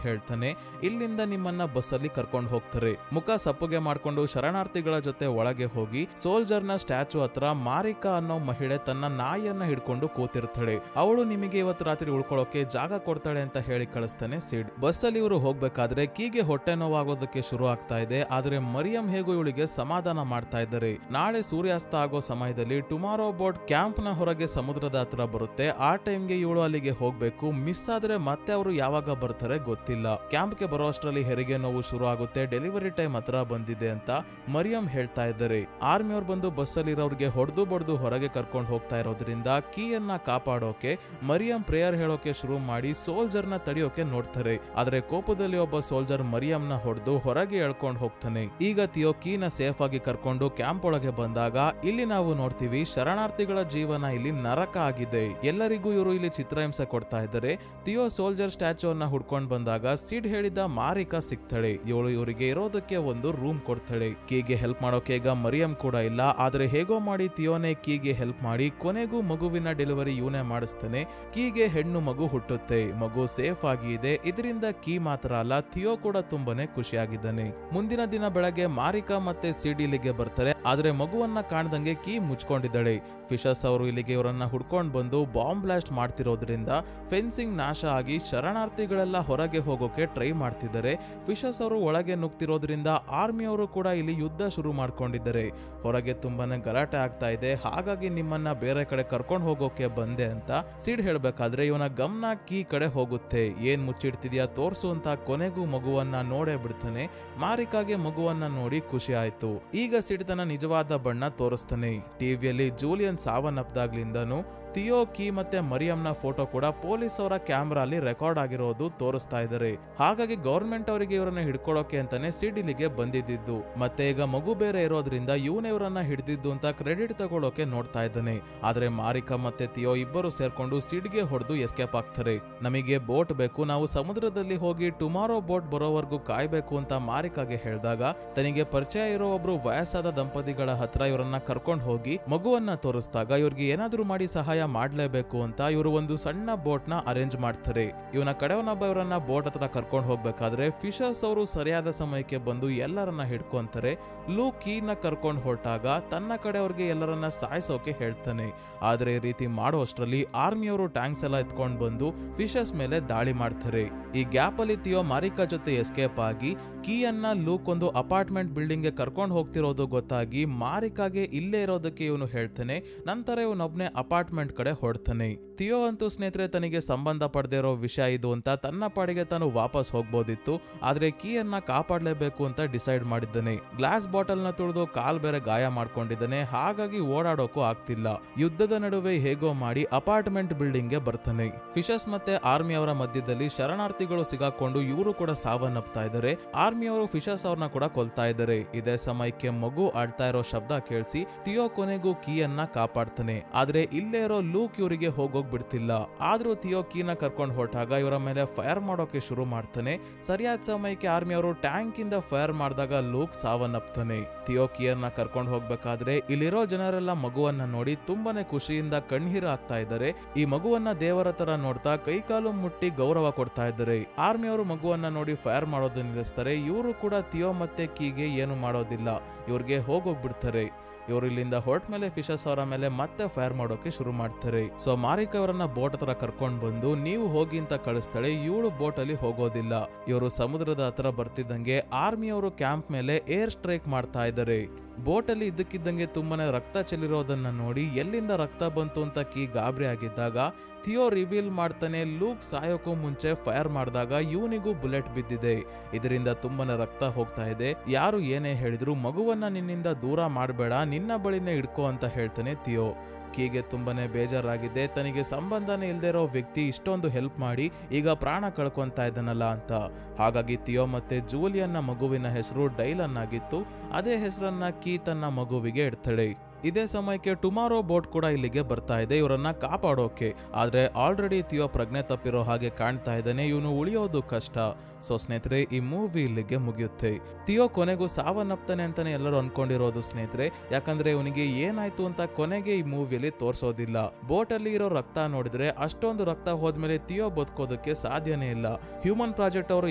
A: ಹೇಳ್ತಾನೆ, ಇಲ್ಲಿಂದ ನಿಮ್ಮನ್ನ ಬಸ್ ಅಲ್ಲಿ ಕರ್ಕೊಂಡು ಹೋಗ್ತಾರೆ. ಮುಖ ಸಪ್ಪುಗೆ ಮಾಡ್ಕೊಂಡು ಶರಣಾರ್ಥಿಗಳ ಜೊತೆ ಒಳಗೆ ಹೋಗಿ ಸೋಲ್ಜರ್ ನ ಸ್ಟ್ಯಾಚು ಹತ್ರ ಮಾರಿಕಾ ಅನ್ನೋ ಮಹಿಳೆ ತನ್ನ ನಾಯಿಯನ್ನ ಹಿಡ್ಕೊಂಡು ಕೂತಿರ್ತಾಳೆ. ಅವಳು ನಿಮಗೆ ಇವತ್ತು ರಾತ್ರಿ ಉಳ್ಕೊಳ್ಳೋಕೆ ಜಾಗ ಕೊಡ್ತಾಳೆ ಅಂತ ಹೇಳಿ ಕಳಿಸ್ತಾನೆ ಸಿಡ್. ಬಸ್ ಅಲ್ಲಿ ಇವರು ಹೋಗ್ಬೇಕಾದ್ರೆ ಕೀಗೆ ಹೊಟ್ಟೆ ನೋವಾಗೋದಕ್ಕೆ ಶುರು ಆಗ್ತಾ ಇದೆ. ಆದ್ರೆ ಮರಿಯಂ ಹೇಗೂ ಇವಳಿಗೆ ಸಮಾಧಾನ ಮಾಡ್ತಾ ಇದ್ದಾರೆ. ನಾಳೆ ಸೂರ್ಯಾಸ್ತ ಆಗೋ ಸಮಯದಲ್ಲಿ ಟುಮಾರೋ ಬೋಟ್ ಕ್ಯಾಂಪ್ ನ ಹೊರಗೆ ಸಮುದ್ರದ ಹತ್ರ ಬರುತ್ತೆ. ಆ ಟೈಮ್ಗೆ ಇವಳು ಅಲ್ಲಿಗೆ ಹೋಗ್ಬೇಕು. ಮಿಸ್ ಆದ್ರೆ ಮತ್ತೆ ಅವರು ಯಾವಾಗ ಬರ್ತಾರೆ ಗೊತ್ತಿಲ್ಲ. ಕ್ಯಾಂಪ್ಗೆ ಬರೋ ಅಷ್ಟರಲ್ಲಿ ಹೆರಿಗೆ ನೋವು ಶುರು ಆಗುತ್ತೆ. ಡೆಲಿವರಿ ಟೈಮ್ ಹತ್ರ ಬಂದಿದೆ ಅಂತ ಮರಿಯಂ ಹೇಳ್ತಾ ಇದ್ದಾರೆ. ಆರ್ಮಿಯವ್ರು ಬಂದು ಬಸ್ ಅಲ್ಲಿ ಇರೋರಿಗೆ ಹೊಡೆದು ಬಡ್ದು ಹೊರಗೆ ಕರ್ಕೊಂಡು ಹೋಗ್ತಾ ಇರೋದ್ರಿಂದ ಕೀಯನ್ನ ಕಾಪಾಡೋಕೆ ಮರಿಯಂ ಪ್ರೇಯರ್ ಹೇಳೋಕೆ ಶುರು ಮಾಡಿ ಸೋಲ್ಜರ್ ನ ತಡೆಯೋಕೆ ನೋಡ್ತಾರೆ. ಆದ್ರೆ ಕೋಪದಲ್ಲಿ ಒಬ್ಬ ಸೋಲ್ಜರ್ ಮರಿಯಂನ ಹೊಡೆದು ಹೊರಗೆ ಎಳ್ಕೊಂಡು ಹೋಗ್ತಾನೆ. ಈಗ ಥಿಯೋ ಕೀನ ಸೇಫ್ ಆಗಿ ಕರ್ಕೊಂಡು ಕ್ಯಾಂಪ್ ಒಳಗೆ ಬಂದಾಗ ಇಲ್ಲಿ ನಾವು ನೋಡ್ತೀವಿ ಶರಣಾರ್ಥಿಗಳ ಜೀವನ ಇಲ್ಲಿ ನರಕ ಆಗಿದೆ. ಎಲ್ಲರಿಗೂ ಇವರು ಇಲ್ಲಿ ಚಿತ್ರಹಿಂಸೆ ಕೊಡ್ತಾ ಇದ್ದಾರೆ. ಥಿಯೋ ಸೋಲ್ಜರ್ ಸ್ಟ್ಯಾಚು ಅನ್ನ ಹುಡ್ಕೊಂಡು ಬಂದಾಗ ಸಿಡ್ ಹೇಳಿದ ಮಾರಿಕಾ ಸಿಗ್ತಾಳೆ. ಇವಳು ಇವರಿಗೆ ಇರೋದಕ್ಕೆ ಒಂದು ರೂಮ್ ಕೊಡ್ತಾಳೆ. ಕೀಗೆ ಹೆಲ್ಪ್ ಮಾಡೋಕೆ ಈಗ ಮರಿಯಂ ಕೂಡ ಇಲ್ಲ. ಆದ್ರೆ ಹೇಗೋ ಮಾಡಿ ಥಿಯೋನೇ ಕೀಗೆ ಹೆಲ್ಪ್ ಮಾಡಿ ಕೊನೆಗೂ ಮಗುವಿನ ಡೆಲಿವರಿ ಇವನೇ ಮಾಡಿಸ್ತಾನೆ. ಕೀಗೆ ಹೆಣ್ಣು ಮಗು ಹುಟ್ಟುತ್ತೆ. ಮಗು ಸೇಫ್ ಆಗಿ ಇದೆ. ಇದರಿಂದ ಕೀ ಮಾತ್ರ ಅಲ್ಲ, ಥಿಯೋ ಕೂಡ ತುಂಬಾನೇ ಖುಷಿಯಾಗಿದ್ದಾನೆ. ಮುಂದಿನ ದಿನ ಬೆಳಗ್ಗೆ ಮಾರಿಕಾ ಮತ್ತೆ ಸಿಡ್ ಇಲ್ಲಿಗೆ ಬರ್ತಾರೆ. ಆದ್ರೆ ಮಗುವನ್ನ ಕಾಣ್ದಂಗೆ ಕೀ ಮುಚ್ಕೊಂಡಿದ್ದಾಳೆ. ಫಿಶಸ್ ಅವರು ಇಲ್ಲಿಗೆ ಇವರನ್ನ ಹುಡ್ಕೊಂಡು ಬಂದು ಬಾಂಬ್ ಬ್ಲಾಸ್ಟ್ ಮಾಡ್ತಿರೋದ್ರಿಂದ ಫೆನ್ಸಿಂಗ್ ನಾಶ ಆಗಿ ಶರಣಾರ್ಥಿಗಳೆಲ್ಲ ಹೊರಗೆ ಹೋಗೋಕೆ ಟ್ರೈ ಮಾಡ್ತಿದ್ದಾರೆ. ಫಿಶಸ್ ಅವರು ಒಳಗೆ ನುಗ್ತಿರೋದ್ರಿಂದ ಆರ್ಮಿಯವರು ಕೂಡ ಇಲ್ಲಿ ಯುದ್ಧ ಶುರು ಮಾಡ್ಕೊಂಡಿದ್ದಾರೆ. ಹೊರಗೆ ತುಂಬಾನೇ ಗಲಾಟೆ ಆಗ್ತಾ ಇದೆ. ಹಾಗಾಗಿ ನಿಮ್ಮನ್ನ ಬೇರೆ ಕಡೆ ಕರ್ಕೊಂಡು ಹೋಗೋಕೆ ಬಂದೆ ಅಂತ ಸಿಡ್ ಹೇಳ್ಬೇಕಾದ್ರೆ ಇವನ ಗಮನ ಕೀ ಕಡೆ ಹೋಗುತ್ತೆ. ಏನ್ ಮುಚ್ಚಿಡ್ತಿದ್ಯಾ ತೋರ್ಸು ಅಂತ ಕೊನೆಗೂ ಮಗುವನ್ನ ನೋಡೇ ಬಿಡ್ತಾನೆ. ಮಾರಿಕಾಗೆ ಮಗುವನ್ನ ನೋಡಿ ಖುಷಿ ಆಯ್ತು. ಈಗ ಸಿಡ್ ತನ್ನ ನಿಜವಾದ ಬಣ್ಣ ತೋರಿಸ್ತಾನೆ. ಟಿವಿಯಲ್ಲಿ ಜೂಲಿಯನ್ ಸಾವನ್ನಪ್ದಾಗ್ಲಿಂದನೂ ಥಿಯೋ, ಕೀ ಮತ್ತೆ ಮರಿಯಂನ ಫೋಟೋ ಕೂಡ ಪೊಲೀಸ್ ಅವರ ಕ್ಯಾಮ್ರಾ ಅಲ್ಲಿ ರೆಕಾರ್ಡ್ ಆಗಿರೋದು ತೋರಿಸ್ತಾ ಇದ್ದಾರೆ. ಹಾಗಾಗಿ ಗವರ್ಮೆಂಟ್ ಅವರಿಗೆ ಇವರನ್ನ ಹಿಡ್ಕೊಳ್ಳೋಕೆ ಅಂತಾನೆ ಸಿಡ್ ಇಲ್ಲಿಗೆ ಬಂದಿದ್ದು. ಮತ್ತೆ ಈಗ ಮಗು ಬೇರೆ ಇರೋದ್ರಿಂದ ಇವನೇ ಇವರನ್ನ ಹಿಡಿದಿದ್ದು ಅಂತ ಕ್ರೆಡಿಟ್ ತಗೊಳ್ಳೋಕೆ ನೋಡ್ತಾ ಇದ್ದಾನೆ. ಆದ್ರೆ ಮಾರಿಕಾ ಮತ್ತೆ ಥಿಯೋ ಇಬ್ಬರು ಸೇರ್ಕೊಂಡು ಸಿಡ್ಗೆ ಹೊಡೆದು ಎಸ್ಕೇಪ್ ಆಗ್ತಾರೆ. ನಮಗೆ ಬೋಟ್ ಬೇಕು, ನಾವು ಸಮುದ್ರದಲ್ಲಿ ಹೋಗಿ ಟುಮಾರೋ ಬೋಟ್ ಬರೋವರೆಗೂ ಕಾಯ್ಬೇಕು ಅಂತ ಮಾರಿಕಾಗೆ ಹೇಳಿದಾಗ ತನಗೆ ಪರಿಚಯ ಇರೋ ಒಬ್ರು ವಯಸ್ಸಾದ ದಂಪತಿಗಳ ಹತ್ರ ಇವರನ್ನ ಕರ್ಕೊಂಡು ಹೋಗಿ ಮಗುವನ್ನ ತೋರಿಸಿದಾಗ ಇವ್ರಿಗೆ ಏನಾದ್ರೂ ಮಾಡಿ ಸಹಾಯ ಮಾಡ್ಲೇಬೇಕು ಅಂತ ಇವರು ಒಂದು ಸಣ್ಣ ಬೋಟ್ ನ ಅರೇಂಜ್ ಮಾಡ್ತಾರೆ. ಇವನ ಕಡೆಯವನೊಬ್ಬ ಇವರನ್ನ ಬೋಟ್ ಹತ್ರ ಕರ್ಕೊಂಡು ಹೋಗ್ಬೇಕಾದ್ರೆ ಫಿಶರ್ಸ್ ಅವರು ಸರಿಯಾದ ಸಮಯಕ್ಕೆ ಬಂದು ಎಲ್ಲರನ್ನ ಹಿಡ್ಕೊಂತಾರೆ. ಲೂಕ್ ಕೀನ ಕರ್ಕೊಂಡು ಹೊರಟಾಗ ತನ್ನ ಕಡೆಯವ್ರಿಗೆ ಎಲ್ಲರನ್ನ ಸಾಯಿಸೋಕೆ ಹೇಳ್ತಾನೆ. ಆದ್ರೆ ಈ ರೀತಿ ಮಾಡುವಷ್ಟರಲ್ಲಿ ಆರ್ಮಿಯವರು ಟ್ಯಾಂಕ್ಸ್ ಎಲ್ಲ ಎತ್ಕೊಂಡು ಬಂದು ಫಿಶರ್ಸ್ ಮೇಲೆ ದಾಳಿ ಮಾಡ್ತಾರೆ. ಈ ಗ್ಯಾಪ್ ಅಲ್ಲಿ ಥಿಯೋ ಮಾರಿಕಾ ಜೊತೆ ಎಸ್ಕೇಪ್ ಆಗಿ ಕೀಯನ್ನ ಲೂಕ್ ಒಂದು ಅಪಾರ್ಟ್ಮೆಂಟ್ ಬಿಲ್ಡಿಂಗ್ ಗೆ ಕರ್ಕೊಂಡು ಹೋಗ್ತಿರೋದು ಗೊತ್ತಾಗಿ ಮಾರಿಕಾಗೆ ಇಲ್ಲೇ ಇರೋದಕ್ಕೆ ಇವನು ಹೇಳ್ತಾನೆ. ನಂತರ ಇವನೊಬ್ನೇ ಅಪಾರ್ಟ್ಮೆಂಟ್ ಕಡೆ ಹೊಡ್ತಾನೆ. ಥಿಯೋ ಅಂತೂ ಸ್ನೇಹಿತರೆ ತನಗೆ ಸಂಬಂಧ ಪಡೆದೇ ಇರೋ ವಿಷಯ ಇದು ಅಂತ ತನ್ನ ಪಾಡಿಗೆ ತಾನು ವಾಪಸ್ ಹೋಗ್ಬೋದಿತ್ತು. ಆದ್ರೆ ಕೀಯನ್ನ ಕಾಪಾಡಲೇಬೇಕು ಅಂತ ಡಿಸೈಡ್ ಮಾಡಿದ್ದಾನೆ. ಗ್ಲಾಸ್ ಬಾಟಲ್ ನ ತುಳಿದು ಕಾಲ್ ಬೇರೆ ಗಾಯ ಮಾಡ್ಕೊಂಡಿದ್ದಾನೆ. ಹಾಗಾಗಿ ಓಡಾಡೋಕು ಆಗ್ತಿಲ್ಲ. ಯುದ್ಧದ ನಡುವೆ ಹೇಗೋ ಮಾಡಿ ಅಪಾರ್ಟ್ಮೆಂಟ್ ಬಿಲ್ಡಿಂಗ್ ಗೆ ಬರ್ತಾನೆ. ಫಿಶಸ್ ಮತ್ತೆ ಆರ್ಮಿ ಅವರ ಮಧ್ಯದಲ್ಲಿ ಶರಣಾರ್ಥಿಗಳು ಸಿಗಾಕೊಂಡು ಇವರು ಕೂಡ ಸಾವನ್ನಪ್ತಾ ಇದ್ದಾರೆ. ಆರ್ಮಿಯವರು ಫಿಶಸ್ ಅವ್ರನ್ನ ಕೂಡ ಕೊಲ್ತಾ ಇದ್ದಾರೆ. ಇದೇ ಸಮಯಕ್ಕೆ ಮಗು ಆಡ್ತಾ ಇರೋ ಶಬ್ದ ಕೇಳಿಸಿ ಥಿಯೋ ಕೊನೆಗೂ ಕೀಯನ್ನ ಕಾಪಾಡ್ತಾನೆ. ಆದ್ರೆ ಇಲ್ಲೇ ಇರೋ ಲೂಕ್ ಇವರಿಗೆ ಹೋಗೋಗ್ಬಿಡ್ತಿಲ್ಲ. ಆದ್ರೂ ಥಿಯೋ ಕೀನ ಕರ್ಕೊಂಡು ಹೊರಟಾಗ ಇವರ ಮೇಲೆ ಫೈರ್ ಮಾಡೋಕೆ ಶುರು ಮಾಡ್ತಾನೆ. ಸರಿಯಾದ ಸಮಯಕ್ಕೆ ಆರ್ಮಿ ಅವರು ಟ್ಯಾಂಕ್ ಇಂದ ಫೈರ್ ಮಾಡಿದಾಗ ಲೂಕ್ ಸಾವನ್ನಪ್ತಾನೆ. ಥಿಯೋ ಕೀಯರ್ನ ಕರ್ಕೊಂಡು ಹೋಗ್ಬೇಕಾದ್ರೆ ಇಲ್ಲಿರೋ ಜನರೆಲ್ಲ ಮಗುವನ್ನ ನೋಡಿ ತುಂಬಾನೇ ಖುಷಿಯಿಂದ ಕಣ್ಣೀರು ಹಾಕ್ತಾ ಇದ್ದಾರೆ. ಈ ಮಗುವನ್ನ ದೇವರ ತರ ನೋಡ್ತಾ ಕೈಕಾಲು ಮುಟ್ಟಿ ಗೌರವ ಕೊಡ್ತಾ ಇದ್ದಾರೆ. ಆರ್ಮಿ ಅವರು ಮಗುವನ್ನ ನೋಡಿ ಫೈರ್ ಮಾಡೋದನ್ನ ನಿಲ್ಲಿಸ್ತಾರೆ. ಇವರು ಕೂಡ ಥಿಯೋ ಮತ್ತೆ ಕೀಗೆ ಏನು ಮಾಡೋದಿಲ್ಲ, ಇವ್ರಿಗೆ ಹೋಗೋಗ್ಬಿಡ್ತಾರೆ. ಇವರು ಇಲ್ಲಿಂದ ಹೊರಟ ಮೇಲೆ ಫಿಶಸ್ ಅವರ ಮೇಲೆ ಮತ್ತೆ ಫೈರ್ ಮಾಡೋಕೆ ಶುರು ಮಾಡ್ತಾರೆ. ಸೊ ಮಾರಿಕ ಅವರನ್ನ ಬೋಟ್ ಹತ್ರ ಕರ್ಕೊಂಡು ಬಂದು ನೀವು ಹೋಗಿ ಅಂತ ಕಳಿಸ್ತಾಳೆ. ಇವಳು ಬೋಟ್ ಅಲ್ಲಿ ಹೋಗೋದಿಲ್ಲ. ಇವರು ಸಮುದ್ರದ ಹತ್ರ ಬರ್ತಿದ್ದಂಗೆ ಆರ್ಮಿ ಅವರು ಕ್ಯಾಂಪ್ ಮೇಲೆ ಏರ್ ಸ್ಟ್ರೈಕ್ ಮಾಡ್ತಾ ಇದ್ದಾರೆ. ಬೋಟ್ ಅಲ್ಲಿ ಇದ್ದಕ್ಕಿದ್ದಂಗೆ ತುಂಬಾನೇ ರಕ್ತ ಚೆಲ್ಲಿರೋದನ್ನ ನೋಡಿ ಎಲ್ಲಿಂದ ರಕ್ತ ಬಂತು ಅಂತ ಕೀ ಗಾಬರಿ ಆಗಿದ್ದಾಗ ಥಿಯೋ ರಿವೀಲ್ ಮಾಡ್ತಾನೆ ಲೂಕ್ ಸಾಯೋಕ್ಕೂ ಮುಂಚೆ ಫೈರ್ ಮಾಡಿದಾಗ ಇವನಿಗೂ ಬುಲೆಟ್ ಬಿದ್ದಿದೆ. ಇದರಿಂದ ತುಂಬಾನೇ ರಕ್ತ ಹೋಗ್ತಾ ಇದೆ. ಯಾರು ಏನೇ ಹೇಳಿದ್ರು ಮಗುವನ್ನ ನಿನ್ನಿಂದ ದೂರ ಮಾಡಬೇಡ, ನಿನ್ನ ಬಳಿನೇ ಇಡ್ಕೋ ಅಂತ ಹೇಳ್ತಾನೆ ಥಿಯೋ. ಕೀಗೆ ತುಂಬಾನೇ ಬೇಜಾರಾಗಿದೆ. ತನಗೆ ಸಂಬಂಧನೇ ಇಲ್ದೇ ಇರೋ ವ್ಯಕ್ತಿ ಇಷ್ಟೊಂದು ಹೆಲ್ಪ್ ಮಾಡಿ ಈಗ ಪ್ರಾಣ ಕಳ್ಕೊಂತಾ ಇದ್ದಾನಲ್ಲ ಅಂತ. ಹಾಗಾಗಿ ಥಿಯೋ ಮತ್ತೆ ಜೂಲಿಯನ್ನ ಮಗುವಿನ ಹೆಸರು ಡೈಲನ್ ಆಗಿತ್ತು. ಅದೇ ಹೆಸರನ್ನ ಕೀ ತನ್ನ ಮಗುವಿಗೆ ಇಡ್ತಾಳೆ. ಇದೇ ಸಮಯಕ್ಕೆ ಟುಮಾರೋ ಬೋಟ್ ಕೂಡ ಇಲ್ಲಿಗೆ ಬರ್ತಾ ಇದೆ ಇವರನ್ನ ಕಾಪಾಡೋಕೆ. ಆದ್ರೆ ಆಲ್ರೆಡಿ ಥಿಯೋ ಪ್ರಜ್ಞೆ ತಪ್ಪಿರೋ ಹಾಗೆ ಕಾಣ್ತಾ ಇದ್ದಾನೆ. ಇವನು ಉಳಿಯೋದು ಕಷ್ಟ. ಸೊ ಸ್ನೇಹಿತರೆ, ಈ ಮೂವಿ ಇಲ್ಲಿಗೆ ಮುಗಿಯುತ್ತೆ. ಥಿಯೋ ಕೊನೆಗೂ ಸಾವನ್ನಪ್ತಾನೆ ಅಂತಾನೆ ಎಲ್ಲರೂ ಅನ್ಕೊಂಡಿರೋದು ಸ್ನೇಹಿತರೆ. ಯಾಕಂದ್ರೆ ಇವನಿಗೆ ಏನಾಯ್ತು ಅಂತ ಕೊನೆಗೆ ಈ ಮೂವಿಯಲ್ಲಿ ತೋರ್ಸೋದಿಲ್ಲ. ಬೋಟ್ ಅಲ್ಲಿ ಇರೋ ರಕ್ತ ನೋಡಿದ್ರೆ ಅಷ್ಟೊಂದು ರಕ್ತ ಹೋದ್ಮೇಲೆ ಥಿಯೋ ಬದುಕೋದಕ್ಕೆ ಸಾಧ್ಯನೇ ಇಲ್ಲ. ಹ್ಯೂಮನ್ ಪ್ರಾಜೆಕ್ಟ್ ಅವರು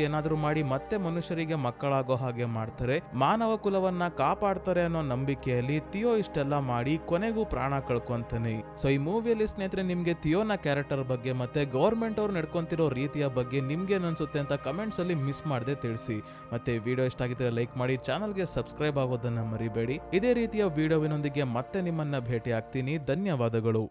A: ಏನಾದ್ರೂ ಮಾಡಿ ಮತ್ತೆ ಮನುಷ್ಯರಿಗೆ ಮಕ್ಕಳಾಗೋ ಹಾಗೆ ಮಾಡ್ತಾರೆ, ಮಾನವ ಕುಲವನ್ನ ಕಾಪಾಡ್ತಾರೆ ಅನ್ನೋ ನಂಬಿಕೆಯಲ್ಲಿ ಥಿಯೋ ಇಷ್ಟೆಲ್ಲ ಮಾಡಿ ಕೊನೆಗೂ ಪ್ರಾಣ ಕಳ್ಕೊಂತಾನೆ. ಸೊ ಈ ಮೂವಿಯಲ್ಲಿ ಸ್ನೇಹಿತರೆ ನಿಮ್ಗೆ ಥಿಯೋನ ಕ್ಯಾರೆಕ್ಟರ್ ಬಗ್ಗೆ ಮತ್ತೆ ಗವರ್ಮೆಂಟ್ ಅವ್ರು ನಡ್ಕೊಂತಿರೋ ರೀತಿಯ ಬಗ್ಗೆ ನಿಮ್ಗೆ ಅನ್ಸುತ್ತೆ ಅಂತ ಕಮೆಂಟ್ಸ್ ಅಲ್ಲಿ ಮಿಸ್ ಮಾಡದೆ ತಿಳಿಸಿ. ಮತ್ತೆ ವಿಡಿಯೋ ಇಷ್ಟ ಆಗಿದ್ರೆ ಲೈಕ್ ಮಾಡಿ, ಚಾನಲ್ಗೆ ಸಬ್ಸ್ಕ್ರೈಬ್ ಆಗೋದನ್ನ ಮರಿಬೇಡಿ. ಇದೇ ರೀತಿಯ ವಿಡಿಯೋವಿನೊಂದಿಗೆ ಮತ್ತೆ ನಿಮ್ಮನ್ನ ಭೇಟಿ ಆಗ್ತೀನಿ. ಧನ್ಯವಾದಗಳು.